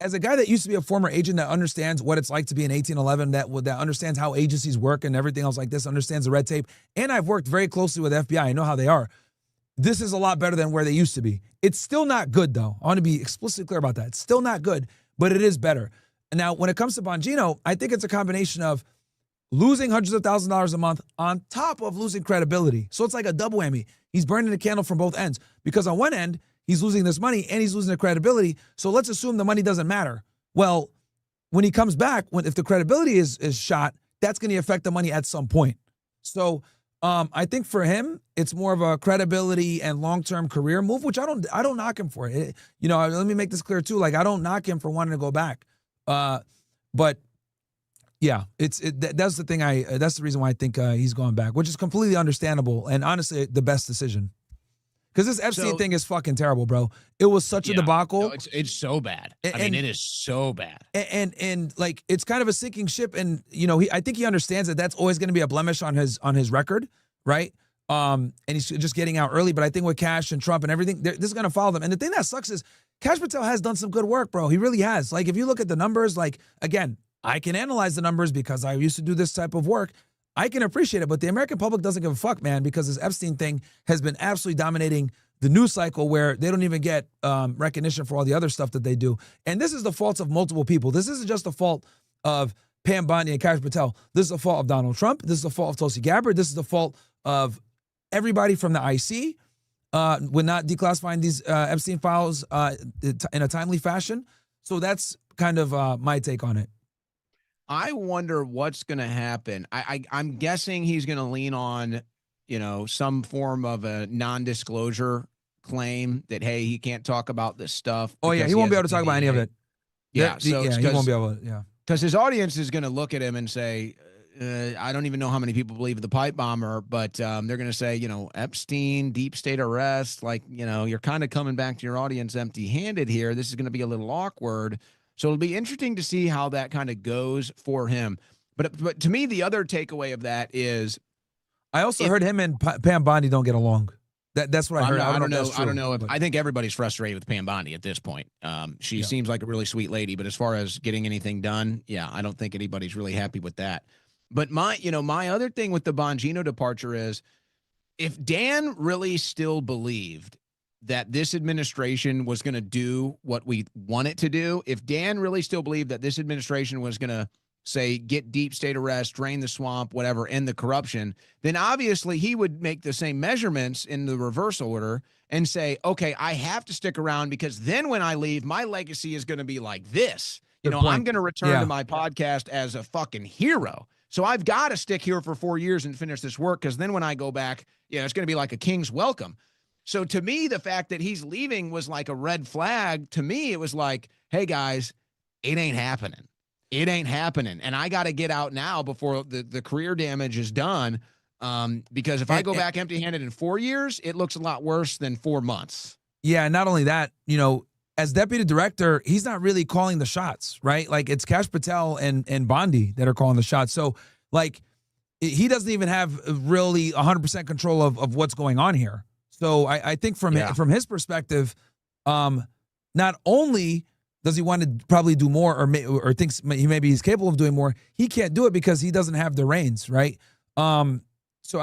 as a guy that used to be a former agent that understands what it's like to be an 1811, that understands how agencies work and everything else like this, understands the red tape, and I've worked very closely with FBI. I know how they are. This is a lot better than where they used to be. It's still not good, though. I want to be explicitly clear about that. It's still not good, but it is better. Now, when it comes to Bongino, I think it's a combination of losing hundreds of thousands of dollars a month on top of losing credibility. So it's like a double whammy. He's burning the candle from both ends, because on one end, he's losing this money and he's losing the credibility. So let's assume the money doesn't matter. Well, when he comes back, if the credibility is shot, that's going to affect the money at some point. So I think for him, it's more of a credibility and long-term career move, which I don't knock him for it. Let me make this clear too. Like, I don't knock him for wanting to go back. But yeah, that's the thing. That's the reason why I think he's going back, which is completely understandable and honestly the best decision. Because this Epstein thing is fucking terrible, bro. It was such a debacle. No, it's so bad. I mean, it is so bad. And like, it's kind of a sinking ship. And I think he understands that that's always going to be a blemish on his record, right? And he's just getting out early. But I think with Cash and Trump and everything, this is going to follow them. And the thing that sucks is Cash Patel has done some good work, bro. He really has. Like, if you look at the numbers, like, again, I can analyze the numbers because I used to do this type of work. I can appreciate it, but the American public doesn't give a fuck, man, because this Epstein thing has been absolutely dominating the news cycle, where they don't even get recognition for all the other stuff that they do. And this is the fault of multiple people. This isn't just the fault of Pam Bondi and Cash Patel. This is the fault of Donald Trump. This is the fault of Tulsi Gabbard. This is the fault of everybody from the IC with not declassifying these Epstein files in a timely fashion. So that's kind of my take on it. I wonder what's going to happen. I'm guessing he's going to lean on, some form of a non-disclosure claim that, hey, he can't talk about this stuff. Oh yeah, he won't be able to talk about any of it. Yeah, he won't be able to. Yeah, because his audience is going to look at him and say, I don't even know how many people believe the pipe bomber, but they're going to say, Epstein, deep state arrest, like, you're kind of coming back to your audience empty-handed here. This is going to be a little awkward. So it'll be interesting to see how that kind of goes for him. But to me, the other takeaway of that is, I also heard him and Pam Bondi don't get along. That's what I heard. I don't know. I think everybody's frustrated with Pam Bondi at this point. She seems like a really sweet lady, but as far as getting anything done, I don't think anybody's really happy with that. But my other thing with the Bongino departure is, if Dan really still believed that this administration was going to do what we want it to do, if Dan really still believed that this administration was going to say, get deep state arrest, drain the swamp, whatever, end the corruption, then obviously he would make the same measurements in the reverse order and say, okay, I have to stick around, because then when I leave, my legacy is going to be like this. I'm going to return to my podcast as a fucking hero. So I've got to stick here for 4 years and finish this work, because then when I go back, it's going to be like a king's welcome. So to me, the fact that he's leaving was like a red flag. To me, it was like, hey, guys, it ain't happening. It ain't happening. And I got to get out now before the career damage is done, because if I go back empty-handed in 4 years, it looks a lot worse than 4 months. Yeah, and not only that, as deputy director, he's not really calling the shots, right? Like, it's Cash Patel and Bondi that are calling the shots. So, like, he doesn't even have really 100% control of what's going on here. So I think from his perspective, not only does he want to probably do more, or thinks maybe he's capable of doing more, he can't do it because he doesn't have the reins, right? So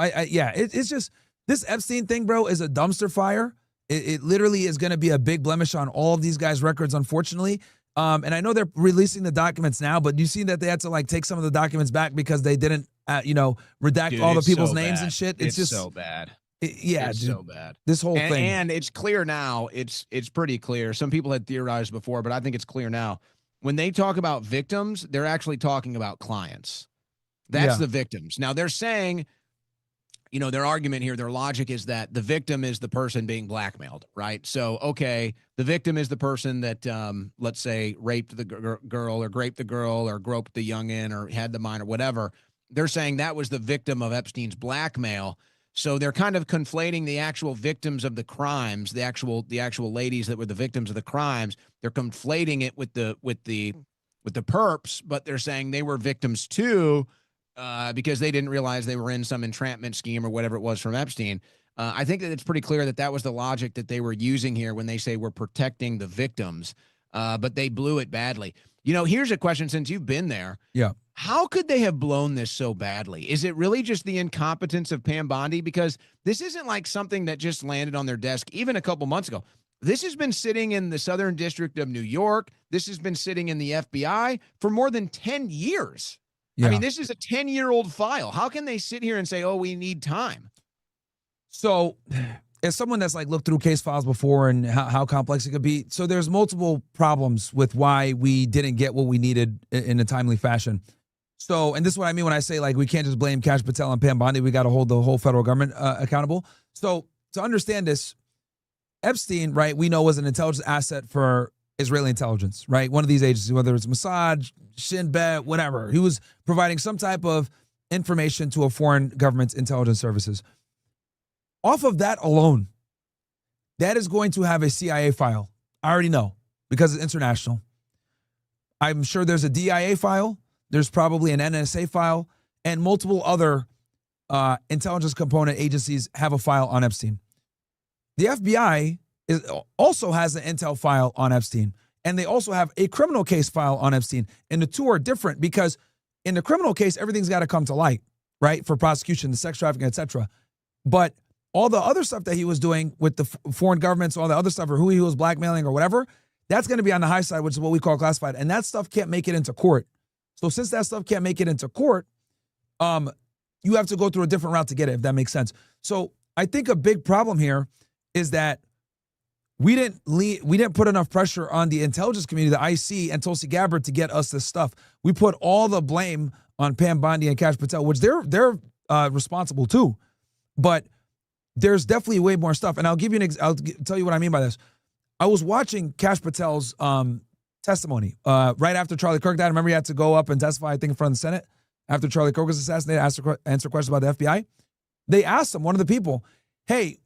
it's just, this Epstein thing, bro, is a dumpster fire. It literally is going to be a big blemish on all of these guys' records, unfortunately. And I know they're releasing the documents now, but you see that they had to like take some of the documents back because they didn't, redact all the people's names and shit. It's just so bad. It's so bad. This whole thing. And it's clear now. It's pretty clear. Some people had theorized before, but I think it's clear now. When they talk about victims, they're actually talking about clients. That's the victims. Now they're saying, their argument here, their logic is that the victim is the person being blackmailed, right? So, okay, the victim is the person that, let's say, raped the girl or graped the girl or groped the youngin or had the minor, whatever. They're saying that was the victim of Epstein's blackmail. So they're kind of conflating the actual victims of the crimes, the actual ladies that were the victims of the crimes. They're conflating it with the perps, but they're saying they were victims too, because they didn't realize they were in some entrapment scheme or whatever it was from Epstein. I think that it's pretty clear that was the logic that they were using here when they say we're protecting the victims. but they blew it badly. You know, here's a question since you've been there. Yeah. How could they have blown this so badly? Is it really just the incompetence of Pam Bondi? Because this isn't like something that just landed on their desk even a couple months ago. This has been sitting in the Southern District of New York. This has been sitting in the FBI for more than 10 years. Yeah. I mean, this is a 10-year-old file. How can they sit here and say, oh, we need time? So as someone that's like looked through case files before and how complex it could be, so there's multiple problems with why we didn't get what we needed in a timely fashion. So, and this is what I mean when I say like we can't just blame Kash Patel and Pam Bondi. We got to hold the whole federal government accountable. So to understand this, Epstein, right, we know was an intelligence asset for Israeli intelligence, right? One of these agencies, whether it's Mossad, Shin Bet, whatever. He was providing some type of information to a foreign government's intelligence services. Off of that alone, that is going to have a CIA file. I already know because it's international. I'm sure there's a DIA file. There's probably an NSA file, and multiple other intelligence component agencies have a file on Epstein. The FBI also has an intel file on Epstein, and they also have a criminal case file on Epstein. And the two are different because in the criminal case, everything's got to come to light, right, for prosecution, the sex trafficking, etc. But all the other stuff that he was doing with the foreign governments, all the other stuff, or who he was blackmailing or whatever, that's going to be on the high side, which is what we call classified. And that stuff can't make it into court. So since that stuff can't make it into court, you have to go through a different route to get it, if that makes sense. So I think a big problem here is that we didn't put enough pressure on the intelligence community, the IC, and Tulsi Gabbard to get us this stuff. We put all the blame on Pam Bondi and Kash Patel, which they're responsible too. But there's definitely way more stuff. And I'll give you I'll tell you what I mean by this. I was watching Kash Patel's testimony right after Charlie Kirk died. Remember, he had to go up and testify, I think, in front of the Senate after Charlie Kirk was assassinated, answer questions about the FBI. They asked him, one of the people, hey,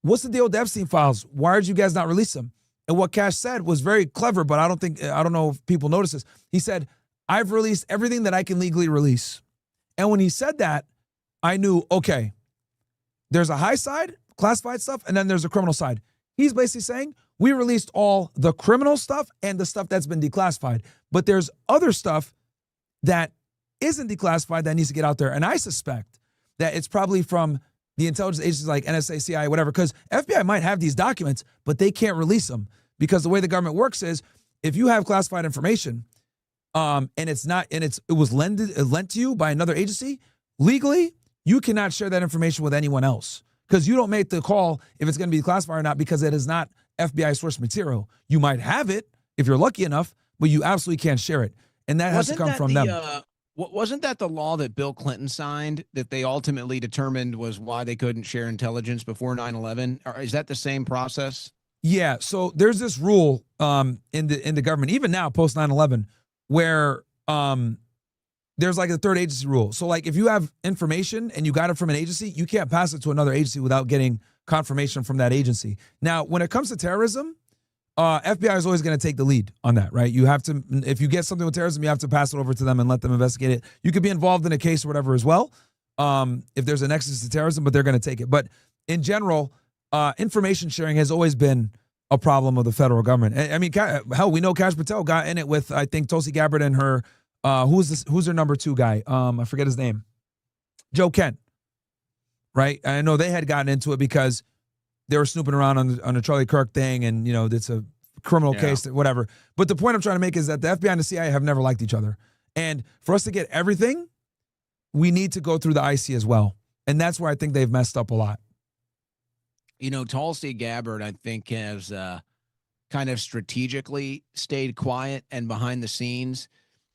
what's the deal with the Epstein files? Why did you guys not release them? And what Kash said was very clever, but I don't know if people notice this. He said, I've released everything that I can legally release. And when he said that, I knew, okay, there's a high side, classified stuff, and then there's a criminal side. He's basically saying, we released all the criminal stuff and the stuff that's been declassified. But there's other stuff that isn't declassified that needs to get out there. And I suspect that it's probably from the intelligence agencies like NSA, CIA, whatever, because FBI might have these documents, but they can't release them because the way the government works is if you have classified information and it was lent to you by another agency, legally, you cannot share that information with anyone else because you don't make the call if it's going to be classified or not because it is not FBI source material. You might have it if you're lucky enough, but you absolutely can't share it. And that has to come from them. Wasn't that the law that Bill Clinton signed that they ultimately determined was why they couldn't share intelligence before 9/11? Or is that the same process? Yeah. So there's this rule in the government, even now post 9/11, where there's like a third agency rule. So like if you have information and you got it from an agency, you can't pass it to another agency without getting confirmation from that agency. Now, when it comes to terrorism, FBI is always going to take the lead on that, right? You have to, if you get something with terrorism, you have to pass it over to them and let them investigate it. You could be involved in a case or whatever as well, if there's a nexus to terrorism, but they're going to take it. But in general, information sharing has always been a problem of the federal government. I mean, hell, we know Kash Patel got in it with, I think, Tulsi Gabbard and her, who's their number 2 guy? I forget his name. Joe Kent, right? I know they had gotten into it because they were snooping around on the Charlie Kirk thing, and it's a criminal case, whatever. But the point I'm trying to make is that the FBI and the CIA have never liked each other, and for us to get everything, we need to go through the IC as well, and that's where I think they've messed up a lot. Tulsi Gabbard, I think, has kind of strategically stayed quiet and behind the scenes,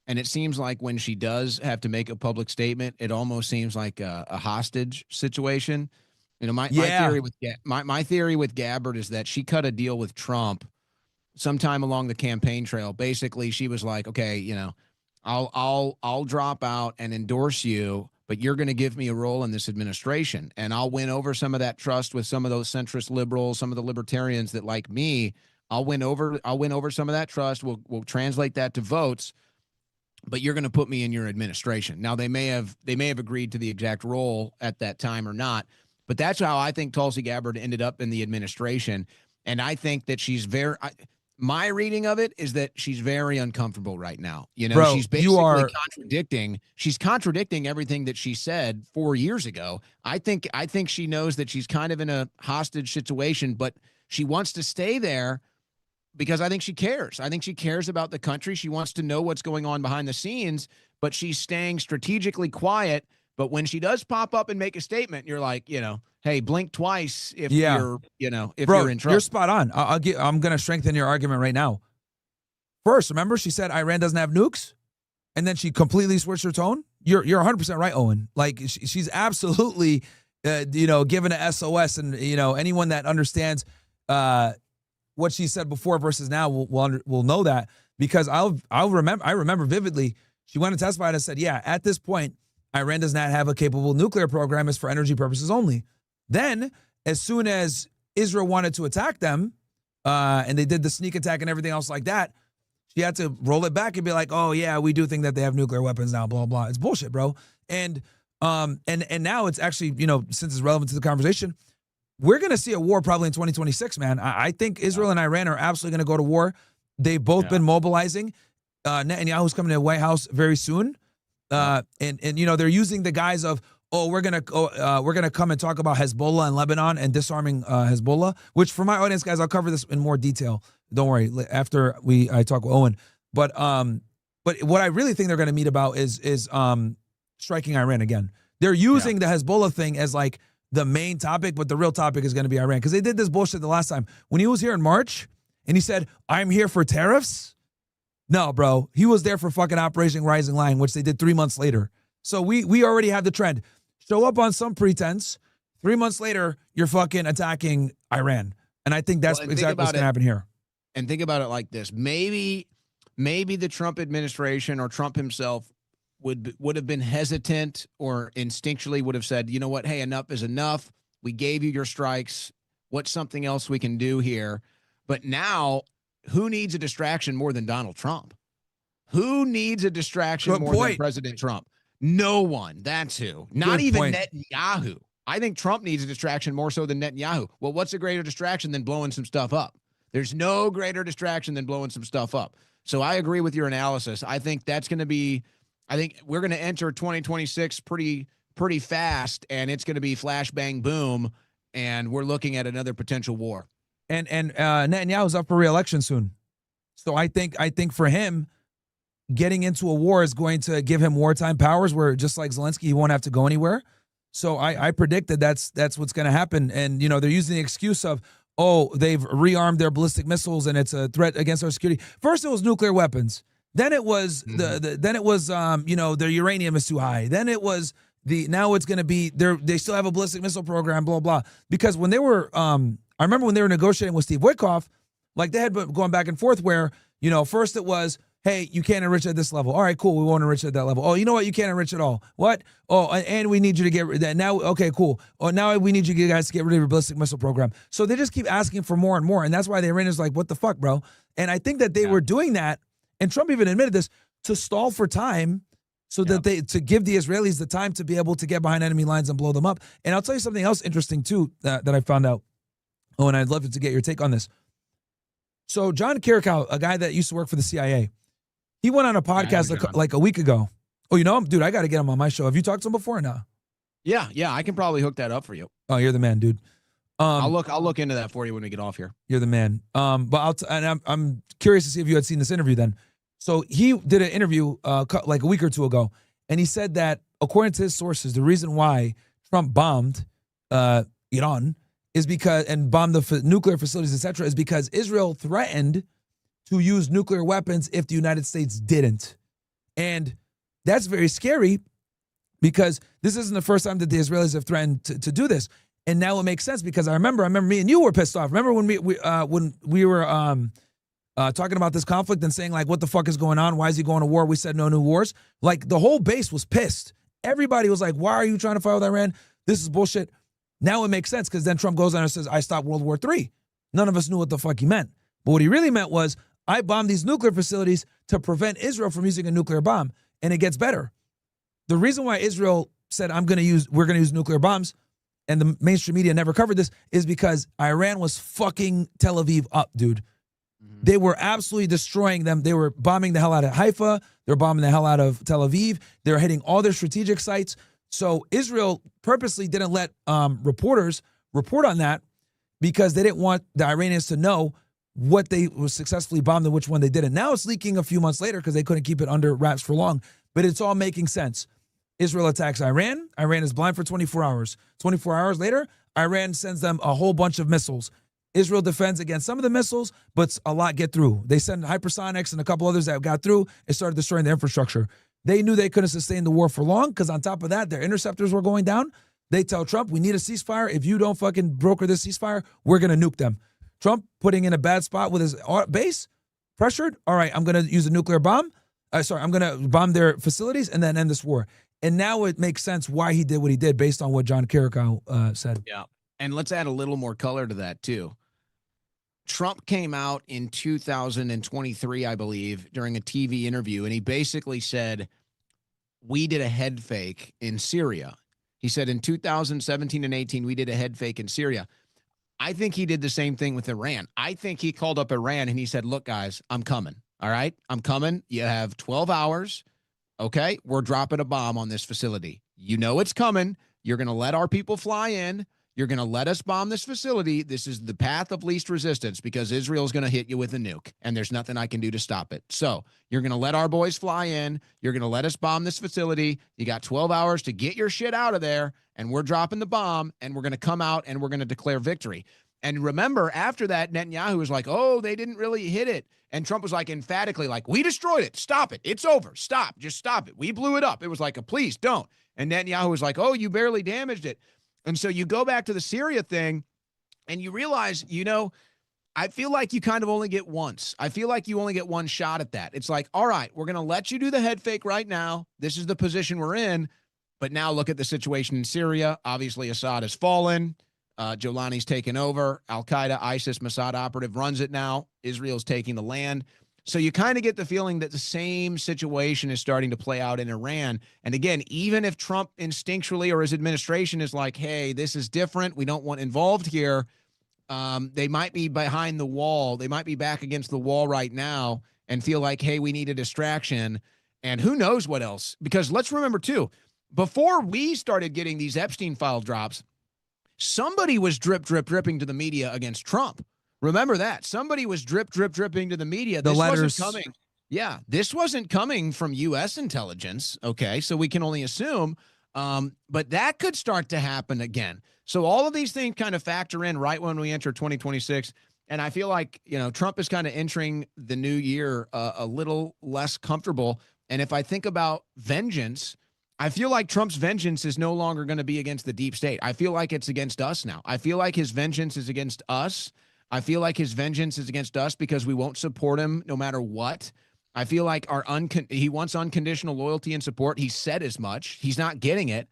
and it seems like when she does have to make a public statement, it almost seems like a hostage situation. My theory with Gabbard is that she cut a deal with Trump sometime along the campaign trail. Basically, she was like, okay, I'll drop out and endorse you, but you're going to give me a role in this administration, and I'll win over some of that trust with some of those centrist liberals, some of the libertarians that like me. I'll win over some of that trust. We'll translate that to votes, but you're going to put me in your administration. Now they may have agreed to the exact role at that time or not. But that's how I think Tulsi Gabbard ended up in the administration. And I think that she's My reading of it is that she's very uncomfortable right now. You know, Bro, she's basically contradicting. She's contradicting everything that she said 4 years ago. I think she knows that she's kind of in a hostage situation, but she wants to stay there because I think she cares. I think she cares about the country. She wants to know what's going on behind the scenes, but she's staying strategically quiet. But when she does pop up and make a statement, you're like, hey, blink twice if you're in trouble. You're spot on. I'm going to strengthen your argument right now. First, remember she said Iran doesn't have nukes, and then she completely switched her tone. You're 100% right, Owen. Like she's absolutely, given a SOS, and anyone that understands what she said before versus now will know that, because I remember vividly. She went and testified and said, yeah, at this point, Iran does not have a capable nuclear program. It's for energy purposes only. Then, as soon as Israel wanted to attack them, and they did the sneak attack and everything else like that, she had to roll it back and be like, oh, yeah, we do think that they have nuclear weapons now, blah, blah. It's bullshit, bro. And now it's actually, since it's relevant to the conversation, we're going to see a war probably in 2026, man. I think Israel and Iran are absolutely going to go to war. They've both been mobilizing. Netanyahu's coming to the White House very soon. And they're using the guise of, we're gonna come and talk about Hezbollah and Lebanon and disarming Hezbollah, which for my audience, guys, I'll cover this in more detail. Don't worry, after I talk with Owen. But what I really think they're gonna meet about is striking Iran again. They're using the Hezbollah thing as like the main topic, but the real topic is gonna be Iran, because they did this bullshit the last time when he was here in March and he said, "I'm here for tariffs." No, bro, he was there for fucking Operation Rising Lion, which they did 3 months later. So we already have the trend. Show up on some pretense. 3 months later, you're fucking attacking Iran. And I think that's exactly what's going to happen here. And think about it like this. Maybe the Trump administration or Trump himself would have been hesitant or instinctually would have said, you know what, hey, enough is enough. We gave you your strikes. What's something else we can do here? But now, who needs a distraction more than Donald Trump? Who needs a distraction more than President Trump? No one. That's who. Not even Netanyahu. I think Trump needs a distraction more so than Netanyahu. Well, what's a greater distraction than blowing some stuff up? There's no greater distraction than blowing some stuff up. So I agree with your analysis. I think that's going to be, I think we're going to enter 2026 pretty fast, and it's going to be flash, bang, boom, and we're looking at another potential war. And Netanyahu's up for re-election soon. So I think for him, getting into a war is going to give him wartime powers where, just like Zelensky, he won't have to go anywhere. So I predict that that's what's going to happen. And, they're using the excuse of, they've rearmed their ballistic missiles and it's a threat against our security. First, it was nuclear weapons. Then it was their uranium is too high. Then it was now it's going to be they still have a ballistic missile program, blah, blah. Because when they were, I remember when they were negotiating with Steve Witkoff, like they had been going back and forth where, first it was, hey, you can't enrich at this level. All right, cool. We won't enrich at that level. Oh, you know what? You can't enrich at all. What? Oh, and we need you to get that now. Okay, cool. Oh, now we need you guys to get rid of your ballistic missile program. So they just keep asking for more and more. And that's why the Iranians are like, what the fuck, bro? And I think that they were doing that. And Trump even admitted this, to stall for time so that to give the Israelis the time to be able to get behind enemy lines and blow them up. And I'll tell you something else interesting too, that I found out. Oh, and I'd love to get your take on this. So John Kirikow, a guy that used to work for the CIA, he went on a podcast like a week ago. Oh, you know him? Dude, I got to get him on my show. Have you talked to him before or not? Yeah, I can probably hook that up for you. Oh, you're the man, dude. I'll look into that for you when we get off here. You're the man. But I'm curious to see if you had seen this interview then. So he did an interview like a week or two ago, and he said that according to his sources, the reason why Trump bombed Iran is because, and bombed the nuclear facilities, etc., is because Israel threatened to use nuclear weapons if the United States didn't. And that's very scary because this isn't the first time that the Israelis have threatened to do this. And now it makes sense because I remember me and you were pissed off. Remember when we were talking about this conflict and saying like, what the fuck is going on? Why is he going to war? We said no new wars. Like the whole base was pissed. Everybody was like, why are you trying to fight with Iran? This is bullshit. Now it makes sense because then Trump goes on and says, I stopped World War III. None of us knew what the fuck he meant. But what he really meant was, I bombed these nuclear facilities to prevent Israel from using a nuclear bomb. And it gets better. The reason why Israel said, we're going to use nuclear bombs, and the mainstream media never covered this, is because Iran was fucking Tel Aviv up, dude. They were absolutely destroying them. They were bombing the hell out of Haifa. They're bombing the hell out of Tel Aviv. They're hitting all their strategic sites. So Israel purposely didn't let reporters report on that because they didn't want the Iranians to know what they were successfully bombed and which one they didn't. Now it's leaking a few months later because they couldn't keep it under wraps for long. But it's all making sense. Israel attacks Iran. Iran is blind for 24 hours. 24 hours later, Iran sends them a whole bunch of missiles. Israel defends against some of the missiles, but a lot get through. They send hypersonics and a couple others that got through and started destroying the infrastructure. They knew they couldn't sustain the war for long because on top of that, their interceptors were going down. They tell Trump, we need a ceasefire. If you don't fucking broker this ceasefire, we're going to nuke them. Trump putting in a bad spot with his base, pressured. All right, I'm going to use a nuclear bomb. I'm going to bomb their facilities and then end this war. And now it makes sense why he did what he did based on what John Carrico said. Yeah. And let's add a little more color to that, too. Trump came out in 2023, I believe, during a TV interview, and he basically said, we did a head fake in Syria. He said in 2017 and 18, we did a head fake in Syria. I think he did the same thing with Iran. I think he called up Iran and he said, look, guys, I'm coming. All right, I'm coming. You have 12 hours. Okay, we're dropping a bomb on this facility. You know it's coming. You're going to let our people fly in. You're going to let us bomb this facility. This is the path of least resistance because Israel's going to hit you with a nuke, and there's nothing I can do to stop it. So you're going to let our boys fly in. You're going to let us bomb this facility. You got 12 hours to get your shit out of there, and we're dropping the bomb, and we're going to come out, and we're going to declare victory. And remember, after that, Netanyahu was like, oh, they didn't really hit it. And Trump was like emphatically like, we destroyed it. Stop it. It's over. Stop. Just stop it. We blew it up. It was like, please don't. And Netanyahu was like, oh, you barely damaged it. And so you go back to the Syria thing and you realize, I feel like you kind of only get once. I feel like you only get one shot at that. It's like, all right, we're going to let you do the head fake right now. This is the position we're in. But now look at the situation in Syria. Obviously, Assad has fallen. Jolani's taken over. Al-Qaeda, ISIS, Mossad operative runs it now. Israel's taking the land. So you kind of get the feeling that the same situation is starting to play out in Iran. And again, even if Trump instinctually or his administration is like, hey, this is different, we don't want involved here, they might be behind the wall. They might be back against the wall right now and feel like, hey, we need a distraction. And who knows what else? Because let's remember, too, before we started getting these Epstein file drops, somebody was dripping to the media against Trump. Remember that. Somebody was dripping to the media. The letters. Wasn't coming. Yeah, this wasn't coming from U.S. intelligence, okay? So we can only assume, but that could start to happen again. So all of these things kind of factor in right when we enter 2026, and I feel like, Trump is kind of entering the new year a little less comfortable, and if I think about vengeance, I feel like Trump's vengeance is no longer going to be against the deep state. I feel like it's against us now. I feel like his vengeance is against us. I feel like his vengeance is against us because we won't support him no matter what. I feel like he wants unconditional loyalty and support. He said as much. He's not getting it.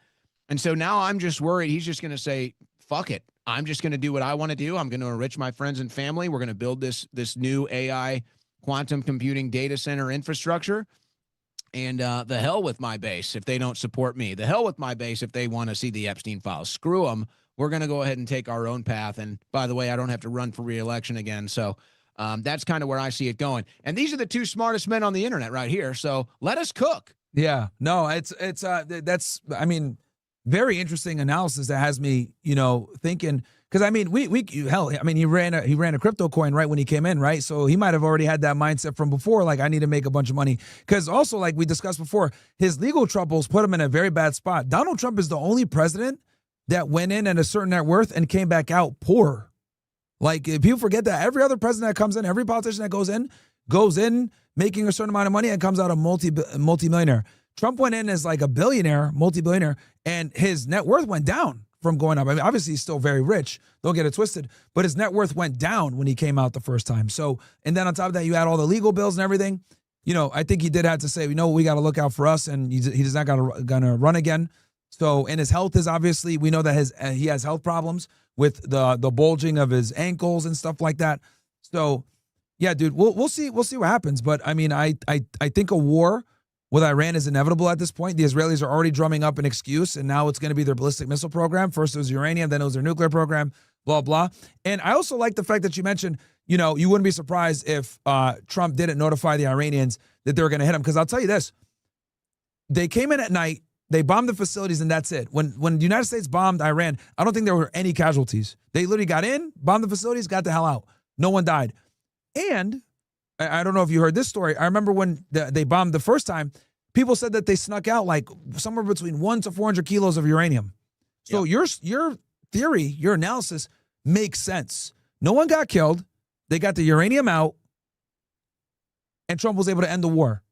And so now I'm just worried he's just going to say, fuck it. I'm just going to do what I want to do. I'm going to enrich my friends and family. We're going to build this new AI quantum computing data center infrastructure. And the hell with my base if they don't support me. The hell with my base if they want to see the Epstein files. Screw them. We're going to go ahead and take our own path. And by the way, I don't have to run for re-election again. So that's kind of where I see it going. And these are the two smartest men on the internet right here. So let us cook. Yeah, no, that's very interesting analysis that has me, thinking, because he ran a crypto coin right when he came in, right? So he might have already had that mindset from before, like I need to make a bunch of money. Because also, like we discussed before, his legal troubles put him in a very bad spot. Donald Trump is the only president that went in at a certain net worth and came back out poor. Like, if people forget that every other president that comes in, every politician that goes in making a certain amount of money and comes out a multi-millionaire. Trump went in as like a billionaire, multi-billionaire, and his net worth went down from going up. I mean, obviously he's still very rich. Don't get it twisted. But his net worth went down when he came out the first time. So, and then on top of that, you add all the legal bills and everything. I think he did have to say, we got to look out for us, and he's not gonna run again. So, and his health is obviously, we know that he has health problems with the bulging of his ankles and stuff like that. So, yeah, dude, we'll see what happens. But I mean, I think a war with Iran is inevitable at this point. The Israelis are already drumming up an excuse, and now it's going to be their ballistic missile program. First it was uranium, then it was their nuclear program, blah, blah. And I also like the fact that you mentioned, you know, you wouldn't be surprised if Trump didn't notify the Iranians that they were going to hit him. Because I'll tell you this, they came in at night, they bombed the facilities, and that's it. When the United States bombed Iran, I don't think there were any casualties. They literally got in, bombed the facilities, got the hell out. No one died. And I don't know if you heard this story. I remember when they bombed the first time, people said that they snuck out like somewhere between 1 to 400 kilos of uranium. So your theory, your analysis makes sense. No one got killed. They got the uranium out, and Trump was able to end the war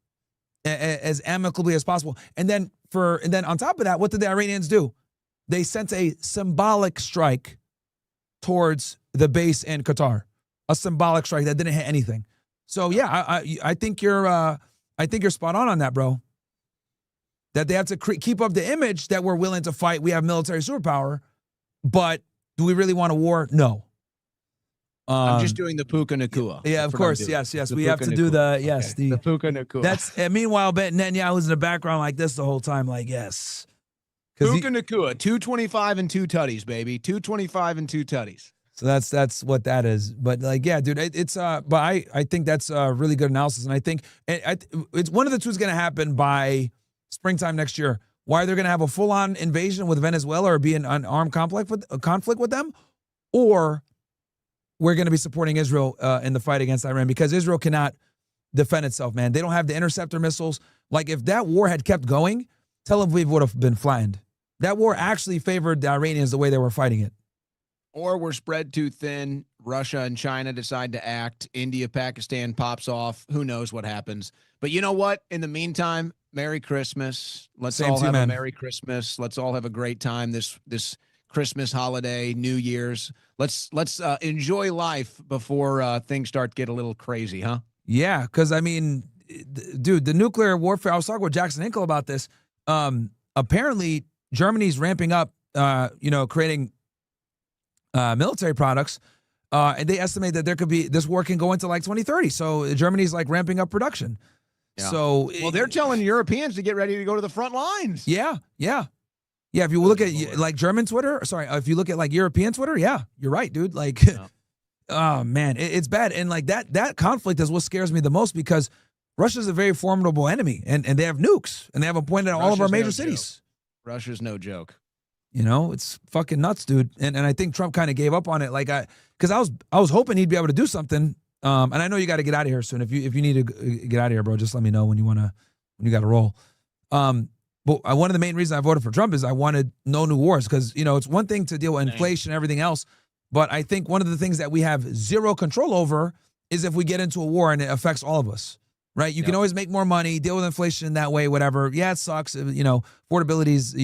as amicably as possible. And then on top of that, what did the Iranians do? They sent a symbolic strike towards the base in Qatar, a symbolic strike that didn't hit anything. So yeah, I think you're spot on that, bro. That they have to keep up the image that we're willing to fight. We have military superpower, but do we really want a war? No. I'm just doing the Puka Nakua. Yeah, of course. Yes. We have to do the the Puka Nakua. That's and meanwhile, Netanyahu's in the background like this the whole time, like yes. Puka Nakua, 225 and 2 tutties, baby. 225 and 2 tutties. So that's what that is. But like, yeah, dude, it's but I think that's a really good analysis, and I think it's one of the two is going to happen by springtime next year. Why they're going to have a full-on invasion with Venezuela or be in an armed conflict with them, or we're going to be supporting Israel in the fight against Iran because Israel cannot defend itself, man. They don't have the interceptor missiles. Like if that war had kept going, Tel Aviv would have been flattened. That war actually favored the Iranians the way they were fighting it. Or we're spread too thin. Russia and China decide to act. India, Pakistan pops off. Who knows what happens? But you know what? In the meantime, Merry Christmas. Let's all have a Merry Christmas. Let's all have a great time this Christmas holiday, New Year's. Let's enjoy life before things start to get a little crazy, huh? Yeah, because I mean, dude, the nuclear warfare. I was talking with Jackson Hinkle about this. Apparently, Germany's ramping up. Creating military products, and they estimate that there could be this war can go into like 2030. So Germany's like ramping up production. Yeah. So they're telling Europeans to get ready to go to the front lines. Yeah. If you look at like German Twitter, if you look at like European Twitter, yeah, you're right, dude. Like, oh man, it's bad. And like that conflict is what scares me the most because Russia's a very formidable enemy, and they have nukes, and they have them pointed at all of our major cities. Russia's no joke. You know, it's fucking nuts, dude. And I think Trump kind of gave up on it. Like because I was hoping he'd be able to do something. And I know you got to get out of here soon. If you need to get out of here, bro, just let me know when you got to roll. But one of the main reasons I voted for Trump is I wanted no new wars because, you know, it's one thing to deal with inflation and everything else. But I think one of the things that we have zero control over is if we get into a war and it affects all of us, right? You can always make more money, deal with inflation that way, whatever. Yeah, it sucks. You know, affordability's,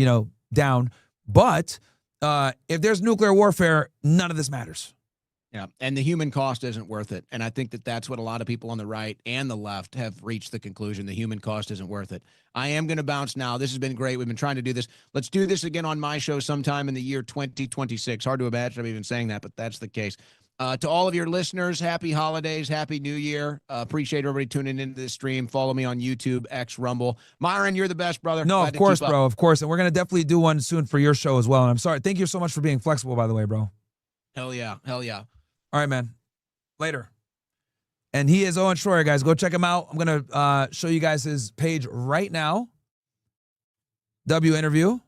down. But if there's nuclear warfare, none of this matters. Yeah, and the human cost isn't worth it. And I think that that's what a lot of people on the right and the left have reached the conclusion. The human cost isn't worth it. I am going to bounce now. This has been great. We've been trying to do this. Let's do this again on my show sometime in the year 2026. Hard to imagine I'm even saying that, but that's the case. To all of your listeners, happy holidays, happy new year. Appreciate everybody tuning into this stream. Follow me on YouTube, X, Rumble. Myron, you're the best, brother. No, of course, bro. Of course. And we're going to definitely do one soon for your show as well. And I'm sorry. Thank you so much for being flexible, by the way, bro. Hell yeah. Hell yeah. All right, man. Later. And he is Owen Shroyer, guys. Go check him out. I'm going to show you guys his page right now. W interview.